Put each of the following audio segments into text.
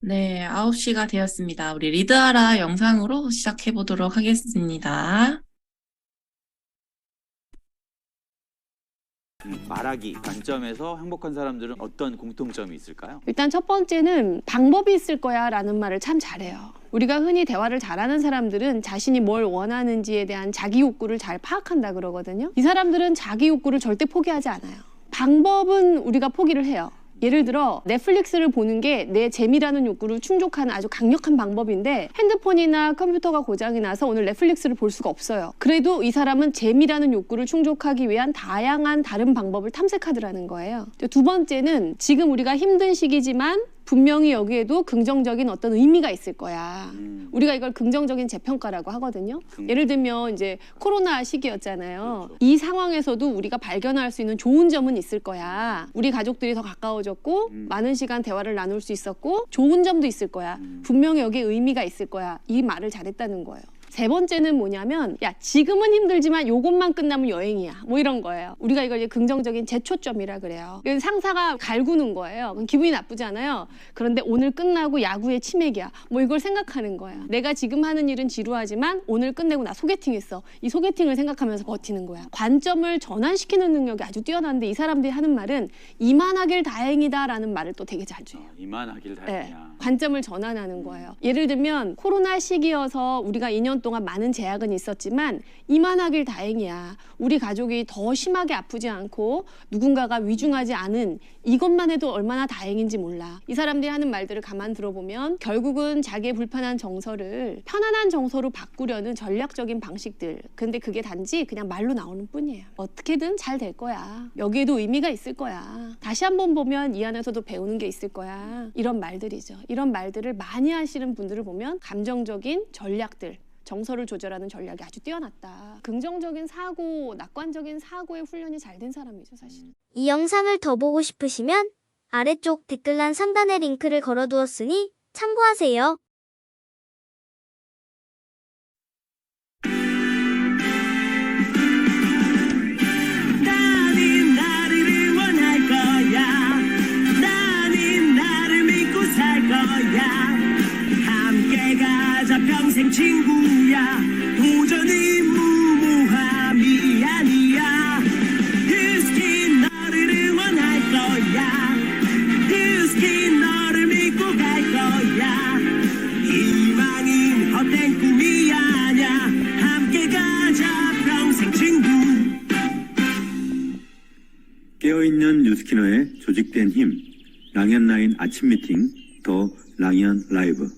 네, 9시가 되었습니다. 우리 리드하라 영상으로 시작해 보도록 하겠습니다. 말하기 관점에서 행복한 사람들은 어떤 공통점이 있을까요? 일단 첫 번째는 방법이 있을 거야 라는 말을 참 잘해요. 우리가 흔히 대화를 잘하는 사람들은 자신이 뭘 원하는지에 대한 자기 욕구를 잘 파악한다 그러거든요. 이 사람들은 자기 욕구를 절대 포기하지 않아요. 방법은 우리가 포기를 해요. 예를 들어 넷플릭스를 보는 게 내 재미라는 욕구를 충족하는 아주 강력한 방법인데 핸드폰이나 컴퓨터가 고장이 나서 오늘 넷플릭스를 볼 수가 없어요. 그래도 이 사람은 재미라는 욕구를 충족하기 위한 다양한 다른 방법을 탐색하더라는 거예요. 두 번째는 지금 우리가 힘든 시기지만 분명히 여기에도 긍정적인 어떤 의미가 있을 거야. 우리가 이걸 긍정적인 재평가라고 하거든요. 예를 들면 이제 코로나 시기였잖아요. 그렇죠. 이 상황에서도 우리가 발견할 수 있는 좋은 점은 있을 거야. 우리 가족들이 더 가까워졌고 많은 시간 대화를 나눌 수 있었고 좋은 점도 있을 거야. 분명히 여기에 의미가 있을 거야. 이 말을 잘했다는 거예요. 세 번째는 뭐냐면 야 지금은 힘들지만 요것만 끝나면 여행이야 뭐 이런 거예요. 우리가 이걸 이제 긍정적인 재초점이라 그래요. 상사가 갈구는 거예요. 그럼 기분이 나쁘지 않아요. 그런데 오늘 끝나고 야구의 치맥이야 뭐 이걸 생각하는 거야. 내가 지금 하는 일은 지루하지만 오늘 끝내고 나 소개팅했어. 이 소개팅을 생각하면서 버티는 거야. 관점을 전환시키는 능력이 아주 뛰어난데 이 사람들이 하는 말은 이만하길 다행이다 라는 말을 또 되게 자주 해요. 이만하길 네, 다행이야. 관점을 전환하는 거예요. 예를 들면 코로나 시기여서 우리가 2년 동안 많은 제약은 있었지만 이만하길 다행이야. 우리 가족이 더 심하게 아프지 않고 누군가가 위중하지 않은 이것만 해도 얼마나 다행인지 몰라. 이 사람들이 하는 말들을 가만 들어보면 결국은 자기의 불편한 정서를 편안한 정서로 바꾸려는 전략적인 방식들. 근데 그게 단지 그냥 말로 나오는 뿐이에요. 어떻게든 잘 될 거야. 여기에도 의미가 있을 거야. 다시 한번 보면 이 안에서도 배우는 게 있을 거야. 이런 말들이죠. 이런 말들을 많이 하시는 분들을 보면 감정적인 전략들, 정서를 조절하는 전략이 아주 뛰어났다. 긍정적인 사고, 낙관적인 사고의 훈련이 잘 된 사람이죠, 사실. 이 영상을 더 보고 싶으시면 아래쪽 댓글란 상단에 링크를 걸어두었으니 참고하세요. 나는 나를 응원할 거야. 나는 나를 믿고 살 거야. 함께 가자 평생 친구야. 도전은 무모함이 아니야. 뮤스킨 너를 응원할 거야. 뮤스킨 너를 믿고 갈 거야. 희망은 헛된 꿈이 아냐. 함께 가자 평생 친구. 깨어있는 뉴스키너의 조직된 힘, 랑현라인 아침 미팅, 더 랑현 라이브.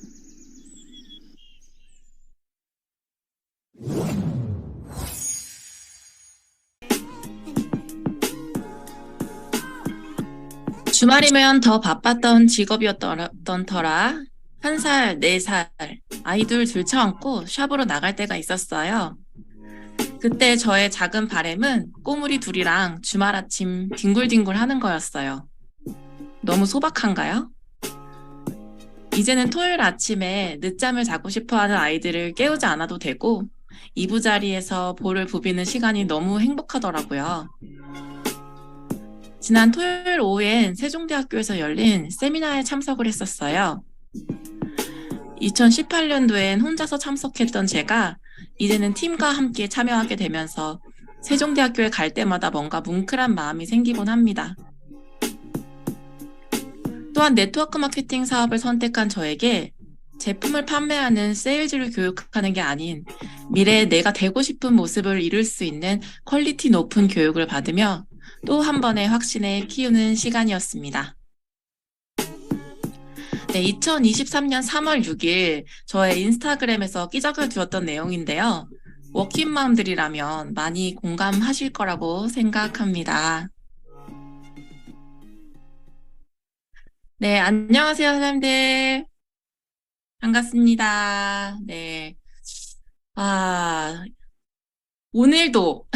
주말이면 더 바빴던 직업이었던 터라 1살, 4살 아이들 들쳐안고 샵으로 나갈 때가 있었어요. 그때 저의 작은 바램은 꼬물이 둘이랑 주말 아침 뒹굴뒹굴 하는 거였어요. 너무 소박한가요? 이제는 토요일 아침에 늦잠을 자고 싶어하는 아이들을 깨우지 않아도 되고 이부자리에서 볼을 부비는 시간이 너무 행복하더라고요. 지난 토요일 오후엔 세종대학교에서 열린 세미나에 참석을 했었어요. 2018년도엔 혼자서 참석했던 제가 이제는 팀과 함께 참여하게 되면서 세종대학교에 갈 때마다 뭔가 뭉클한 마음이 생기곤 합니다. 또한 네트워크 마케팅 사업을 선택한 저에게 제품을 판매하는 세일즈를 교육하는 게 아닌 미래에 내가 되고 싶은 모습을 이룰 수 있는 퀄리티 높은 교육을 받으며 또 한 번의 확신을 키우는 시간이었습니다. 네, 2023년 3월 6일 저의 인스타그램에서 기적을 두었던 내용인데요. 워킹맘들이라면 많이 공감하실 거라고 생각합니다. 네, 안녕하세요, 사람들. 반갑습니다. 네. 오늘도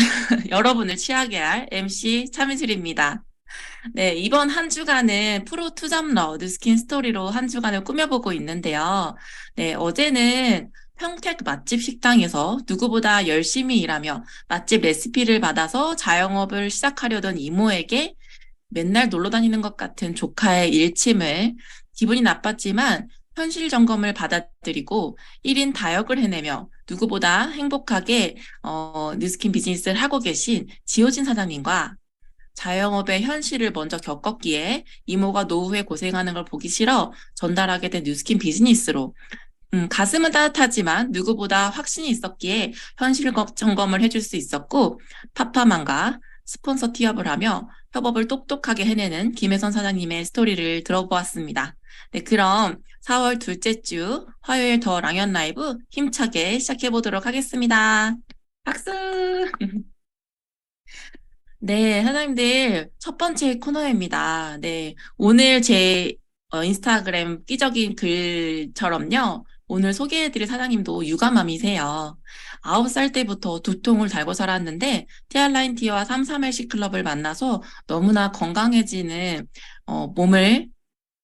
여러분을 취하게 할 MC 차미슬입니다. 네, 이번 한 주간은 프로 투잡러 뉴스킨 스토리로 한 주간을 꾸며보고 있는데요. 네, 어제는 평택 맛집 식당에서 누구보다 열심히 일하며 맛집 레시피를 받아서 자영업을 시작하려던 이모에게 맨날 놀러 다니는 것 같은 조카의 일침을 기분이 나빴지만 현실 점검을 받아들이고 1인 다역을 해내며 누구보다 행복하게 뉴스킨 비즈니스를 하고 계신 지호진 사장님과 자영업의 현실을 먼저 겪었기에 이모가 노후에 고생하는 걸 보기 싫어 전달하게 된 뉴스킨 비즈니스로 가슴은 따뜻하지만 누구보다 확신이 있었기에 현실 점검을 해줄 수 있었고 파파만과 스폰서 티업을 하며 협업을 똑똑하게 해내는 김혜선 사장님의 스토리를 들어보았습니다. 네, 그럼 4월 둘째 주 화요일 더 랑연 라이브 힘차게 시작해 보도록 하겠습니다. 박수! 네, 사장님들 첫 번째 코너입니다. 네, 오늘 제 인스타그램 끼적인 글처럼요. 오늘 소개해드릴 사장님도 육아맘이세요. 9살 때부터 두통을 달고 살았는데 티알라인 티와 33일식 클럽을 만나서 너무나 건강해지는 몸을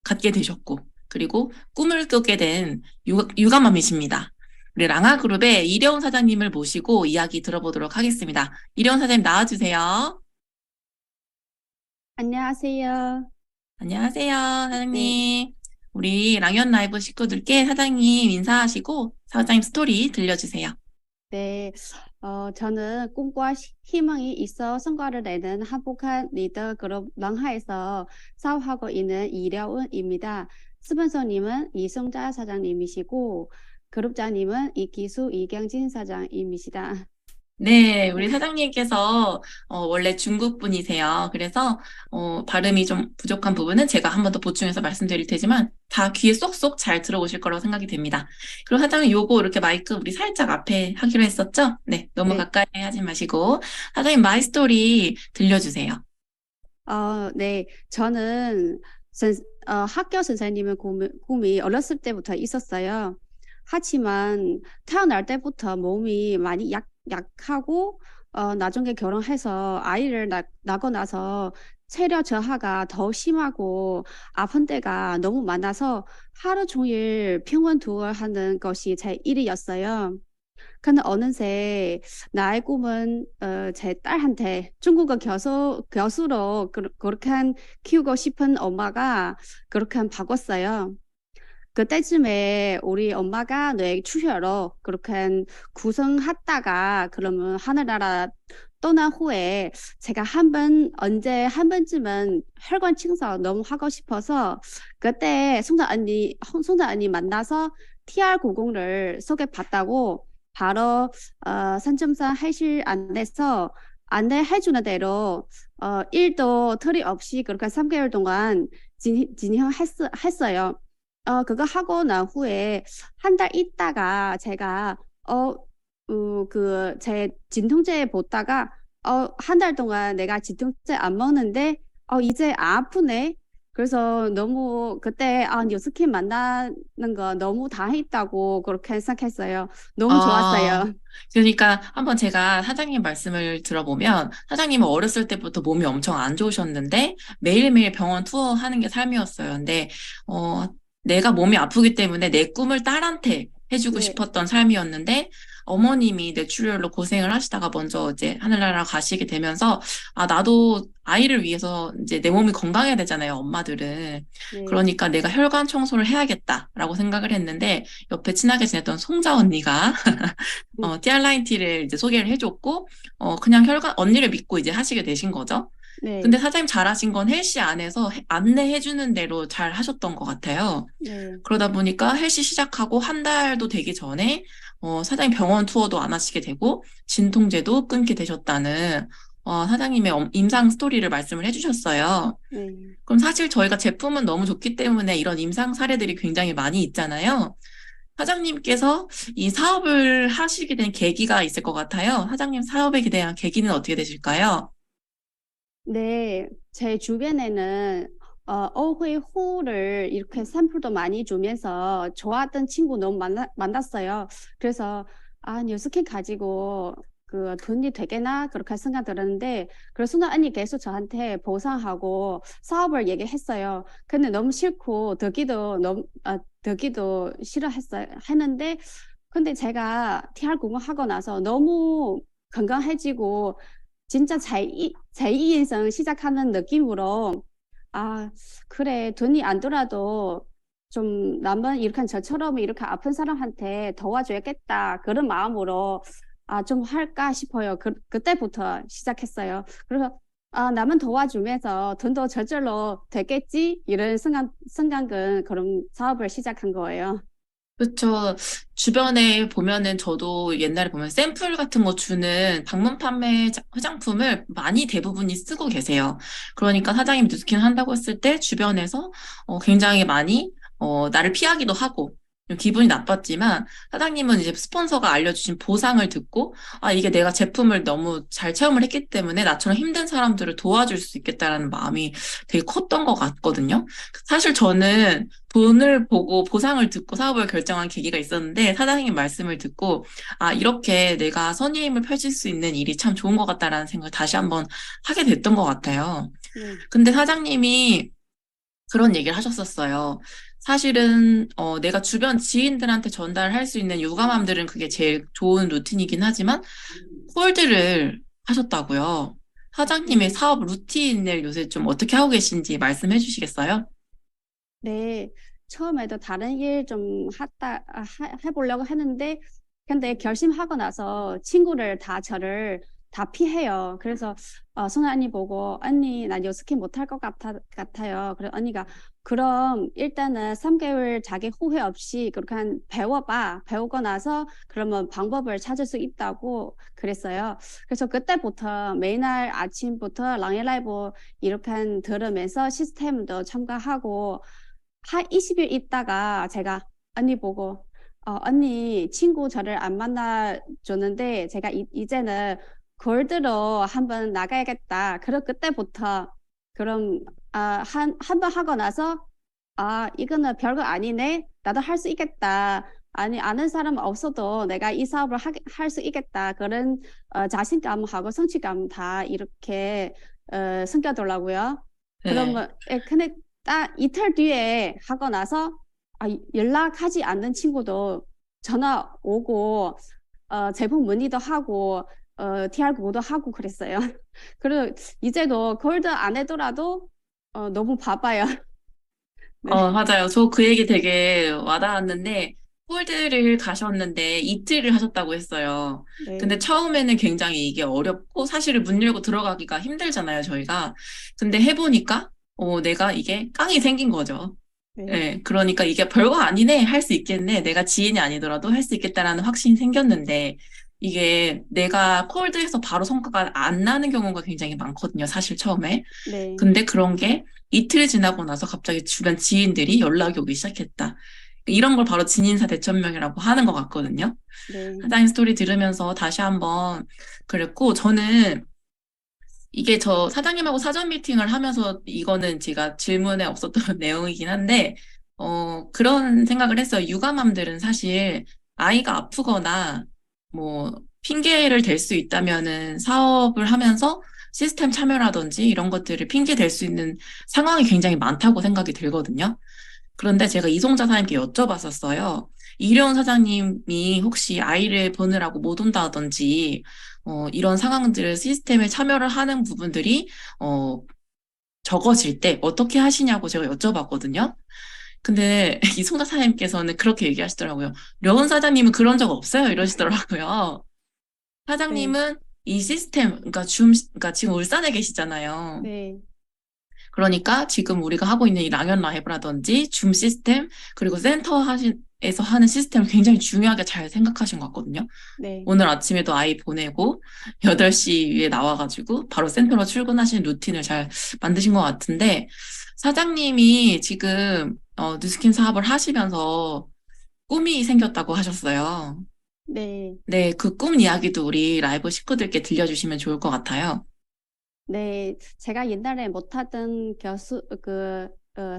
갖게 되셨고 그리고 꿈을 꾸게 된 육아맘이십니다. 우리 랑아그룹의 이려운 사장님을 모시고 이야기 들어보도록 하겠습니다. 이려운 사장님 나와주세요. 안녕하세요. 안녕하세요, 사장님. 우리 랑연 라이브 식구들께 사장님 인사하시고 사장님 스토리 들려주세요. 네, 저는 꿈과 희망이 있어 성과를 내는 한복한 리더 그룹 랑하에서 사업하고 있는 이려운입니다. 스폰서님은 이성자 사장님이시고 그룹장님은 이기수 이경진 사장님이시다. 네, 우리 사장님께서 원래 중국 분이세요. 그래서 발음이 좀 부족한 부분은 제가 한 번 더 보충해서 말씀드릴 테지만 다 귀에 쏙쏙 잘 들어오실 거라고 생각이 됩니다. 그리고 사장님 요거 이렇게 마이크 우리 살짝 앞에 하기로 했었죠? 네, 너무 네. 가까이 하지 마시고 사장님 마이스토리 들려주세요. 네, 저는 학교 선생님의 꿈이 어렸을 때부터 있었어요. 하지만 태어날 때부터 몸이 많이 약하고 나중에 결혼해서 아이를 낳고 나서 체력 저하가 더 심하고 아픈 때가 너무 많아서 하루 종일 병원 투어하는 것이 제 일이었어요. 근데 어느새 나의 꿈은 제 딸한테 중국어 교수로 그렇게 키우고 싶은 엄마가 그렇게 바꿨어요. 그때쯤에 우리 엄마가 뇌 출혈로 그렇게 구성했다가 그러면 하늘나라 떠난 후에 제가 언제 한 번쯤은 혈관清서 너무 하고 싶어서 그때 송자 언니 만나서 TR90을 소개받다고 바로 3.3 해실 안내서 안내해주는 대로 일도 틀이 없이 그렇게 3개월 동안 진행했어요. 그거 하고 난 후에 한 달 있다가 제가 제 진통제 보다가 한 달 동안 내가 진통제 안 먹는데 이제 안 아프네. 그래서 너무 그때 뉴스킨 만나는 거 너무 다행이다고 그렇게 생각했어요. 너무 좋았어요. 그러니까 한번 제가 사장님 말씀을 들어보면 사장님은 어렸을 때부터 몸이 엄청 안 좋으셨는데 매일매일 병원 투어하는 게 삶이었어요. 근데 내가 몸이 아프기 때문에 내 꿈을 딸한테 해주고 네. 싶었던 삶이었는데 어머님이 뇌출혈로 고생을 하시다가 먼저 이제 하늘나라 가시게 되면서 나도 아이를 위해서 이제 내 몸이 건강해야 되잖아요, 엄마들은. 네. 그러니까 내가 혈관 청소를 해야겠다라고 생각을 했는데 옆에 친하게 지냈던 송자 언니가 티알라인 티를 이제 소개를 해줬고 그냥 언니를 믿고 이제 하시게 되신 거죠. 네. 근데 사장님 잘하신 건 헬시 안에서 안내해주는 대로 잘 하셨던 것 같아요. 네. 그러다 보니까 헬시 시작하고 한 달도 되기 전에 사장님 병원 투어도 안 하시게 되고 진통제도 끊게 되셨다는 사장님의 임상 스토리를 말씀을 해주셨어요. 네. 그럼 사실 저희가 제품은 너무 좋기 때문에 이런 임상 사례들이 굉장히 많이 있잖아요. 사장님께서 이 사업을 하시게 된 계기가 있을 것 같아요. 사장님 사업에 대한 계기는 어떻게 되실까요? 네, 제 주변에는 어회후를 이렇게 샘플도 많이 주면서 좋아했던 친구 너무 만났어요. 그래서 뉴스킨 가지고 그 돈이 되겠나 그렇게 생각 들었는데 그래서 순간 언니 계속 저한테 보상하고 사업을 얘기했어요. 근데 너무 싫고 듣기도 했는데 근데 제가 TR90 하고 나서 너무 건강해지고 진짜 제2 인생 시작하는 느낌으로 그래 돈이 안 들어도 좀 남은 이렇게 저처럼 이렇게 아픈 사람한테 도와줘야겠다 그런 마음으로 좀 할까 싶어요. 그때부터 시작했어요. 그래서 남은 도와주면서 돈도 저절로 되겠지 이런 생각은 그런 사업을 시작한 거예요. 그렇죠. 주변에 보면은 저도 옛날에 보면 샘플 같은 거 주는 방문 판매 화장품을 많이 대부분이 쓰고 계세요. 그러니까 사장님 뉴스킨 한다고 했을 때 주변에서 굉장히 많이 나를 피하기도 하고 좀 기분이 나빴지만 사장님은 이제 스폰서가 알려주신 보상을 듣고 이게 내가 제품을 너무 잘 체험을 했기 때문에 나처럼 힘든 사람들을 도와줄 수 있겠다라는 마음이 되게 컸던 것 같거든요. 사실 저는 돈을 보고 보상을 듣고 사업을 결정한 계기가 있었는데 사장님 말씀을 듣고 이렇게 내가 선의임을 펼칠 수 있는 일이 참 좋은 것 같다라는 생각을 다시 한번 하게 됐던 것 같아요. 근데 사장님이 그런 얘기를 하셨었어요. 사실은 내가 주변 지인들한테 전달할 수 있는 육아맘들은 그게 제일 좋은 루틴이긴 하지만 콜드를 하셨다고요. 사장님의 사업 루틴을 요새 좀 어떻게 하고 계신지 말씀해 주시겠어요? 네, 처음에도 다른 일 좀 해보려고 했는데, 근데 결심하고 나서 친구를 저를 다 피해요. 그래서, 선아 언니 보고, 언니, 난 요스킨 못할 것 같아요. 그래서 언니가, 그럼 일단은 3개월 자기 후회 없이 그렇게 배워봐. 배우고 나서 그러면 방법을 찾을 수 있다고 그랬어요. 그래서 그때부터 매일날 아침부터 랑의 라이브 이렇게 들으면서 시스템도 첨가하고, 한 20일 있다가 제가 언니 보고 언니 친구 저를 안 만나줬는데 제가 이제는 골드로 한번 나가야겠다. 그럼 그때부터 그럼 한 번 하고 나서 이거는 별거 아니네. 나도 할 수 있겠다. 아니 아는 사람 없어도 내가 이 사업을 할 수 있겠다. 그런 자신감하고 성취감 다 이렇게 생겨더라고요. 네. 그러면 근데 딱 이틀 뒤에 하고 나서 연락하지 않는 친구도 전화 오고 제품 문의도 하고 TR 보도 하고 그랬어요. 그리고 이제도 골드 안 해더라도 너무 바빠요. 네. 맞아요. 저 그 얘기 되게 와닿았는데, 홀드를 가셨는데 이틀을 하셨다고 했어요. 네. 근데 처음에는 굉장히 이게 어렵고, 사실은 문 열고 들어가기가 힘들잖아요, 저희가. 근데 해보니까, 내가 이게 깡이 생긴 거죠. 네. 네, 그러니까 이게 별거 아니네, 할 수 있겠네, 내가 지인이 아니더라도 할 수 있겠다라는 확신이 생겼는데, 이게 내가 콜드해서 바로 성과가 안 나는 경우가 굉장히 많거든요, 사실 처음에. 네. 근데 그런 게 이틀 지나고 나서 갑자기 주변 지인들이 연락이 오기 시작했다. 이런 걸 바로 진인사 대천명이라고 하는 것 같거든요. 네. 사장님 스토리 들으면서 다시 한번 그랬고, 저는 이게 저 사장님하고 사전 미팅을 하면서 이거는 제가 질문에 없었던 내용이긴 한데, 그런 생각을 했어요. 육아맘들은 사실 아이가 아프거나 뭐 핑계를 댈 수 있다면은 사업을 하면서 시스템 참여라든지 이런 것들을 핑계 댈 수 있는 상황이 굉장히 많다고 생각이 들거든요. 그런데 제가 이송자 사장님께 여쭤봤었어요. 이려운 사장님이 혹시 아이를 보느라고 못 온다든지, 이런 상황들을 시스템에 참여를 하는 부분들이, 적어질 때 어떻게 하시냐고 제가 여쭤봤거든요. 근데 이송자 사장님께서는 그렇게 얘기하시더라고요. 려운 사장님은 그런 적 없어요. 이러시더라고요. 사장님은 이 시스템, 그러니까 지금 울산에 계시잖아요. 네. 그러니까 지금 우리가 하고 있는 이 랑연 라이브라든지 줌 시스템 그리고 센터에서 하는 시스템을 굉장히 중요하게 잘 생각하신 것 같거든요. 네. 오늘 아침에도 아이 보내고 8시에 나와가지고 바로 센터로 출근하시는 루틴을 잘 만드신 것 같은데 사장님이 지금 뉴스킨 사업을 하시면서 꿈이 생겼다고 하셨어요. 네. 네, 그 꿈 이야기도 우리 라이브 식구들께 들려주시면 좋을 것 같아요. 네, 제가 옛날에 못하던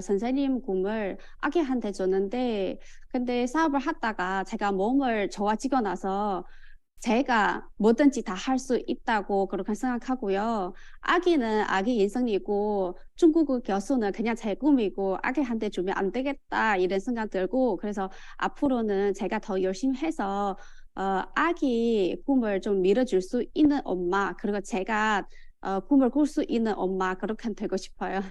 선생님 꿈을 아기한테 줬는데, 근데 사업을 하다가 제가 몸을 좋아지고 나서 제가 뭐든지 다 할 수 있다고 그렇게 생각하고요. 아기는 아기 인생이고 중국어 교수는 그냥 제 꿈이고 아기한테 주면 안 되겠다 이런 생각 들고 그래서 앞으로는 제가 더 열심히 해서 아기 꿈을 좀 밀어줄 수 있는 엄마 그리고 제가 꿈을 꿀 수 있는 엄마 그렇게 되고 싶어요.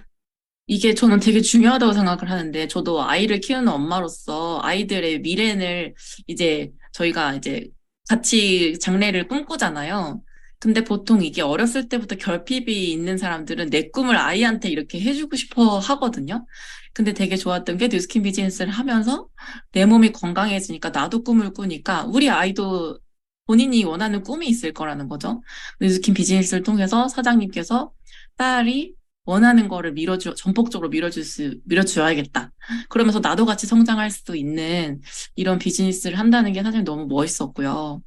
이게 저는 되게 중요하다고 생각을 하는데, 저도 아이를 키우는 엄마로서 아이들의 미래를 이제 저희가 이제 같이 장래를 꿈꾸잖아요. 근데 보통 이게 어렸을 때부터 결핍이 있는 사람들은 내 꿈을 아이한테 이렇게 해주고 싶어 하거든요. 근데 되게 좋았던 게 뉴스킨 비즈니스를 하면서 내 몸이 건강해지니까 나도 꿈을 꾸니까 우리 아이도 본인이 원하는 꿈이 있을 거라는 거죠. 뉴스킨 비즈니스를 통해서 사장님께서 딸이 원하는 거를 전폭적으로 밀어줘야겠다. 그러면서 나도 같이 성장할 수 있는 이런 비즈니스를 한다는 게 사실 너무 멋있었고요.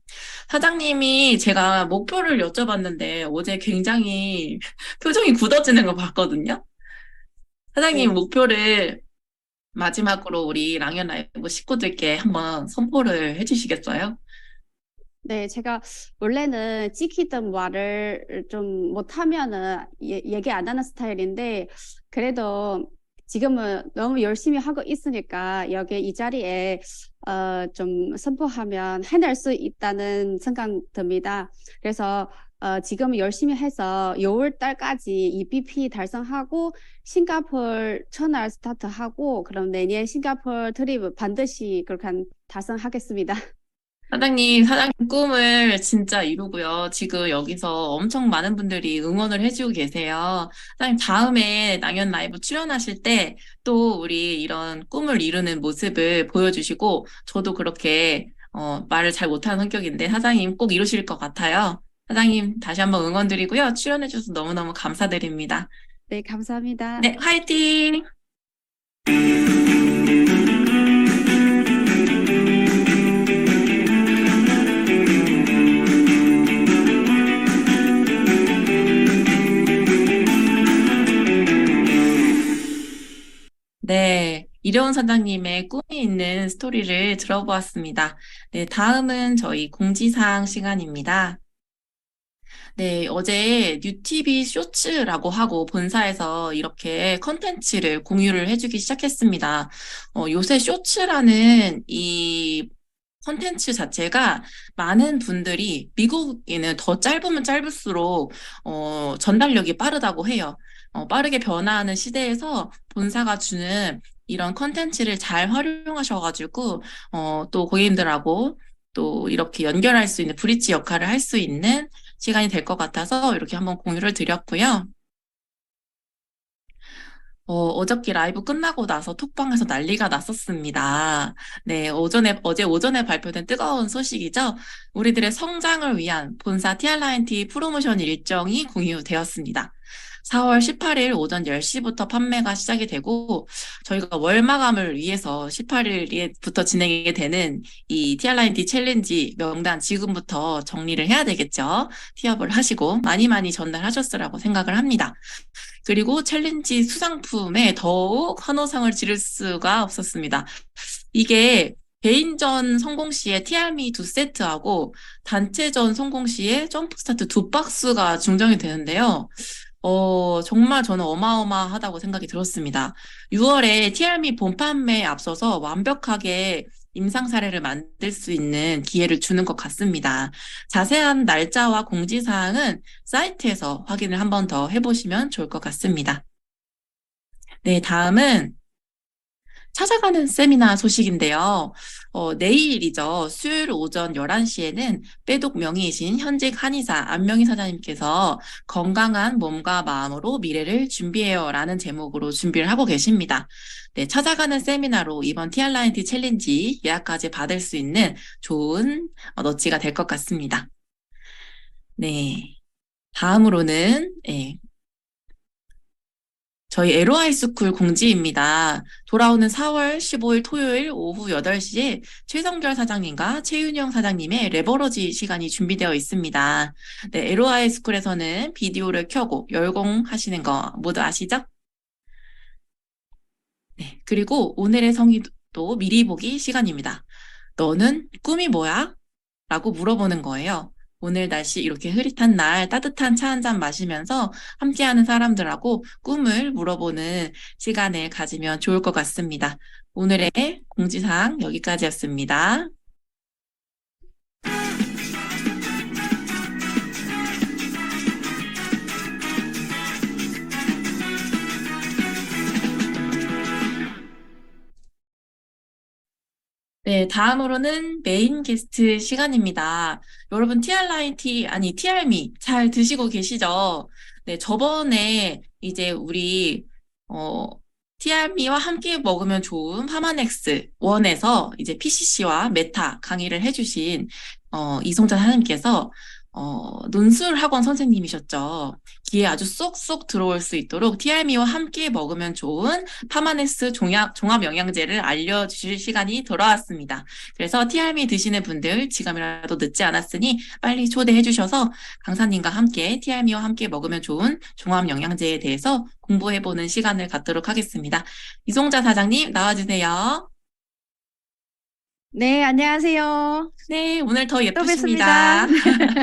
사장님이 제가 목표를 여쭤봤는데 어제 굉장히 표정이 굳어지는 거 봤거든요. 사장님 네. 목표를 마지막으로 우리 랑연 라이브 식구들께 한번 선포를 해주시겠어요? 네, 제가 원래는 찍히던 말을 좀 못하면은 얘기 안 하는 스타일인데, 그래도 지금은 너무 열심히 하고 있으니까 여기 이 자리에 좀 선포하면 해낼 수 있다는 생각 듭니다. 그래서 지금 열심히 해서 6월 달까지 EBP 달성하고 싱가포르 첫날 스타트하고 그럼 내년 싱가포르 트립 반드시 그렇게 달성하겠습니다. 사장님 꿈을 진짜 이루고요. 지금 여기서 엄청 많은 분들이 응원을 해주고 계세요. 사장님, 다음에 낭연 라이브 출연하실 때 또 우리 이런 꿈을 이루는 모습을 보여주시고, 저도 그렇게, 말을 잘 못하는 성격인데, 사장님 꼭 이루실 것 같아요. 사장님, 다시 한번 응원 드리고요. 출연해주셔서 너무너무 감사드립니다. 네, 감사합니다. 네, 화이팅! 네, 이려운 사장님의 꿈이 있는 스토리를 들어보았습니다. 네, 다음은 저희 공지사항 시간입니다. 네, 어제 뉴티비 쇼츠라고 하고 본사에서 이렇게 컨텐츠를 공유를 해주기 시작했습니다. 요새 쇼츠라는 이 컨텐츠 자체가 많은 분들이 미국에는 더 짧으면 짧을수록 전달력이 빠르다고 해요. 빠르게 변화하는 시대에서 본사가 주는 이런 컨텐츠를 잘 활용하셔가지고 또 고객님들하고 또 이렇게 연결할 수 있는 브릿지 역할을 할 수 있는 시간이 될 것 같아서 이렇게 한번 공유를 드렸고요. 어저께 라이브 끝나고 나서 톡방에서 난리가 났었습니다. 네, 어제 오전에 발표된 뜨거운 소식이죠. 우리들의 성장을 위한 본사 TRINT 프로모션 일정이 공유되었습니다. 4월 18일 오전 10시부터 판매가 시작이 되고, 저희가 월 마감을 위해서 18일부터 진행이 되는 이 TRINT 챌린지 명단 지금부터 정리를 해야 되겠죠. 티업을 하시고 많이 많이 전달하셨으라고 생각을 합니다. 그리고 챌린지 수상품에 더욱 환호성을 지를 수가 없었습니다. 이게 개인전 성공 시에 TRME 2세트하고 단체전 성공 시에 점프스타트 2박스가 증정이 되는데요. 정말 저는 어마어마하다고 생각이 들었습니다. 6월에 TRME 본판매에 앞서서 완벽하게 임상 사례를 만들 수 있는 기회를 주는 것 같습니다. 자세한 날짜와 공지사항은 사이트에서 확인을 한 번 더 해보시면 좋을 것 같습니다. 네, 다음은 찾아가는 세미나 소식인데요. 내일이죠. 수요일 오전 11시에는 빼독 명의이신 현직 한의사 안명희 사장님께서 건강한 몸과 마음으로 미래를 준비해요 라는 제목으로 준비를 하고 계십니다. 네, 찾아가는 세미나로 이번 TRINT 챌린지 예약까지 받을 수 있는 좋은 너치가 될 것 같습니다. 네, 다음으로는 저희 LOI 스쿨 공지입니다. 돌아오는 4월 15일 토요일 오후 8시에 최성결 사장님과 최윤영 사장님의 레버러지 시간이 준비되어 있습니다. 네, LOI 스쿨에서는 비디오를 켜고 열공하시는 거 모두 아시죠? 네, 그리고 오늘의 성의도 미리 보기 시간입니다. 너는 꿈이 뭐야? 라고 물어보는 거예요. 오늘 날씨 이렇게 흐릿한 날 따뜻한 차 한 잔 마시면서 함께하는 사람들하고 꿈을 물어보는 시간을 가지면 좋을 것 같습니다. 오늘의 공지사항 여기까지였습니다. 네, 다음으로는 메인 게스트 시간입니다. 여러분, TR미 잘 드시고 계시죠? 네, 저번에 이제 우리, 어, TR미와 함께 먹으면 좋은 파마넥스 1에서 이제 PCC와 메타 강의를 해주신, 이송자 사장님께서, 논술 학원 선생님이셨죠. 귀에 아주 쏙쏙 들어올 수 있도록 TR미와 함께 먹으면 좋은 파마넥스 종합 영양제를 알려주실 시간이 돌아왔습니다. 그래서 TR미 드시는 분들 지금이라도 늦지 않았으니 빨리 초대해 주셔서 강사님과 함께 TR미와 함께 먹으면 좋은 종합 영양제에 대해서 공부해보는 시간을 갖도록 하겠습니다. 이송자 사장님 나와주세요. 네, 안녕하세요. 네, 오늘 더 또 예쁘십니다. 뵙습니다.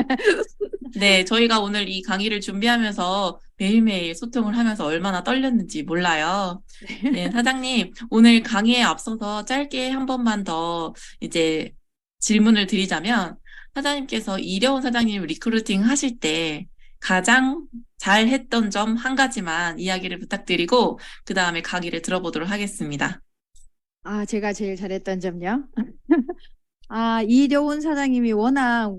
네, 저희가 오늘 이 강의를 준비하면서 매일매일 소통을 하면서 얼마나 떨렸는지 몰라요. 네, 사장님, 오늘 강의에 앞서서 짧게 한 번만 더 이제 질문을 드리자면, 사장님께서 이려운 사장님 리크루팅 하실 때 가장 잘했던 점 한 가지만 이야기를 부탁드리고, 그 다음에 강의를 들어보도록 하겠습니다. 아, 제가 제일 잘했던 점요? 아, 이려운 사장님이 워낙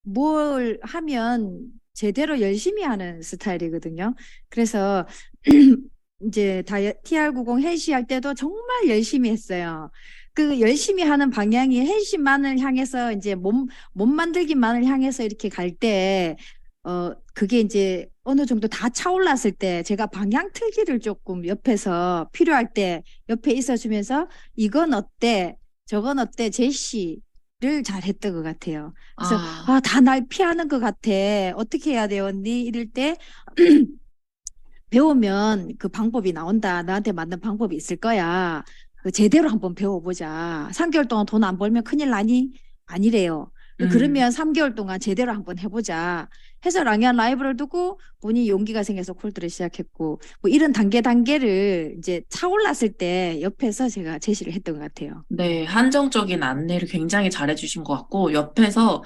뭘 하면 제대로 열심히 하는 스타일이거든요. 그래서 이제 TR90 헬시 할 때도 정말 열심히 했어요. 그 열심히 하는 방향이 헬시만을 향해서 이제 몸 만들기만을 향해서 이렇게 갈 때, 그게 이제 어느 정도 다 차올랐을 때 제가 방향 틀기를 조금 옆에서 필요할 때 옆에 있어주면서 이건 어때? 저건 어때? 제시를 잘했던 것 같아요. 그래서 다 날 피하는 것 같아. 어떻게 해야 돼요, 언니? 이럴 때 배우면 그 방법이 나온다. 나한테 맞는 방법이 있을 거야. 그 제대로 한번 배워보자. 3개월 동안 돈 안 벌면 큰일 나니? 아니래요. 그러면 3개월 동안 제대로 한번 해보자 해서 랑이안 라이브를 두고 본인이 용기가 생겨서 콜드를 시작했고, 뭐 이런 단계를 이제 차올랐을 때 옆에서 제가 제시를 했던 것 같아요. 네, 한정적인 안내를 굉장히 잘해주신 것 같고, 옆에서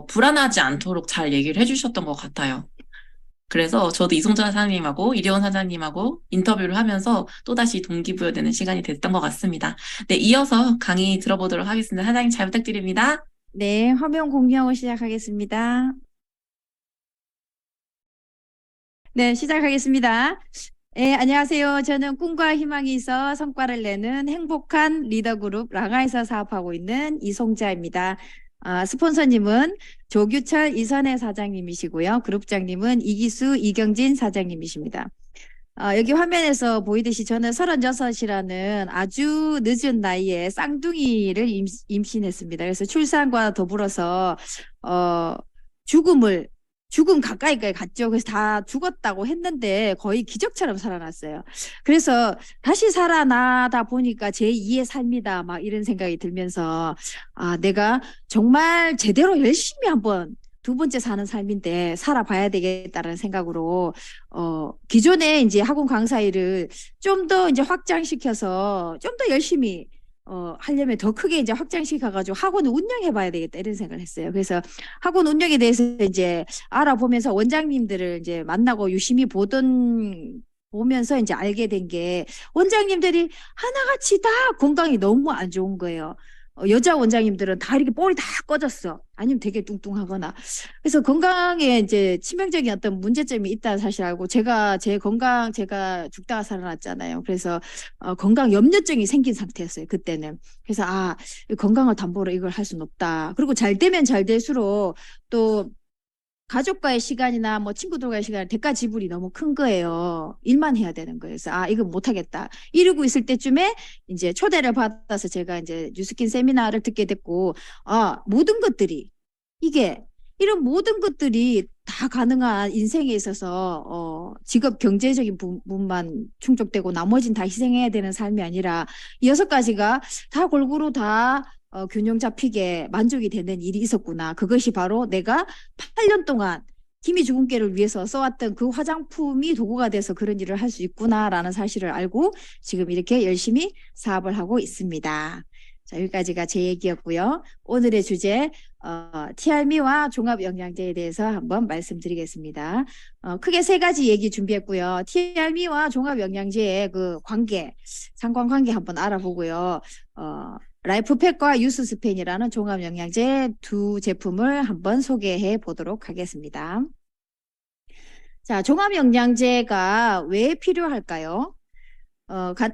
불안하지 않도록 잘 얘기를 해주셨던 것 같아요. 그래서 저도 이송자 사장님하고 이려원 사장님하고 인터뷰를 하면서 또다시 동기부여되는 시간이 됐던 것 같습니다. 네, 이어서 강의 들어보도록 하겠습니다. 사장님 잘 부탁드립니다. 네, 화면 공유하고 시작하겠습니다. 네, 시작하겠습니다. 네, 안녕하세요. 저는 꿈과 희망이 있어 성과를 내는 행복한 리더그룹 랑아에서 사업하고 있는 이송자입니다. 스폰서님은 조규철 이선혜 사장님이시고요. 그룹장님은 이기수 이경진 사장님이십니다. 여기 화면에서 보이듯이 저는 36이라는 아주 늦은 나이에 쌍둥이를 임신했습니다. 그래서 출산과 더불어서 죽음 가까이까지 갔죠. 그래서 다 죽었다고 했는데 거의 기적처럼 살아났어요. 그래서 다시 살아나다 보니까 제2의 삶이다 막 이런 생각이 들면서 내가 정말 제대로 열심히 한번 두 번째 사는 삶인데 살아봐야 되겠다는 생각으로 기존에 이제 학원 강사 일을 좀 더 이제 확장시켜서 좀 더 열심히 하려면 더 크게 이제 확장시켜가지고 학원을 운영해봐야 되겠다 이런 생각을 했어요. 그래서 학원 운영에 대해서 이제 알아보면서 원장님들을 이제 만나고 유심히 보면서 이제 알게 된 게 원장님들이 하나같이 다 건강이 너무 안 좋은 거예요. 여자 원장님들은 다 이렇게 볼이 다 꺼졌어. 아니면 되게 뚱뚱하거나. 그래서 건강에 이제 치명적인 어떤 문제점이 있다는 사실 알고 제가 죽다가 살아났잖아요. 그래서 건강 염려증이 생긴 상태였어요. 그때는. 그래서 건강을 담보로 이걸 할 수는 없다. 그리고 잘 되면 잘 될수록 또 가족과의 시간이나 뭐 친구들과의 시간 대가 지불이 너무 큰 거예요. 일만 해야 되는 거예요. 그래서 이건 못하겠다. 이러고 있을 때쯤에 이제 초대를 받아서 제가 이제 뉴스킨 세미나를 듣게 됐고, 모든 것들이 이런 모든 것들이 다 가능한 인생에 있어서 직업 경제적인 부분만 충족되고 나머지는 다 희생해야 되는 삶이 아니라 6가지가 다 골고루 다 균형 잡히게 만족이 되는 일이 있었구나. 그것이 바로 내가 8년 동안 김이 죽은 깨를 위해서 써왔던 그 화장품이 도구가 돼서 그런 일을 할 수 있구나라는 사실을 알고 지금 이렇게 열심히 사업을 하고 있습니다. 자, 여기까지가 제 얘기였고요. 오늘의 주제 TR미와 종합영양제에 대해서 한번 말씀드리겠습니다. 크게 3가지 얘기 준비했고요. TR미와 종합영양제의 그 관계, 상관관계 한번 알아보고요. 라이프팩과 유스스펜이라는 종합영양제 두 제품을 한번 소개해 보도록 하겠습니다. 자, 종합영양제가 왜 필요할까요?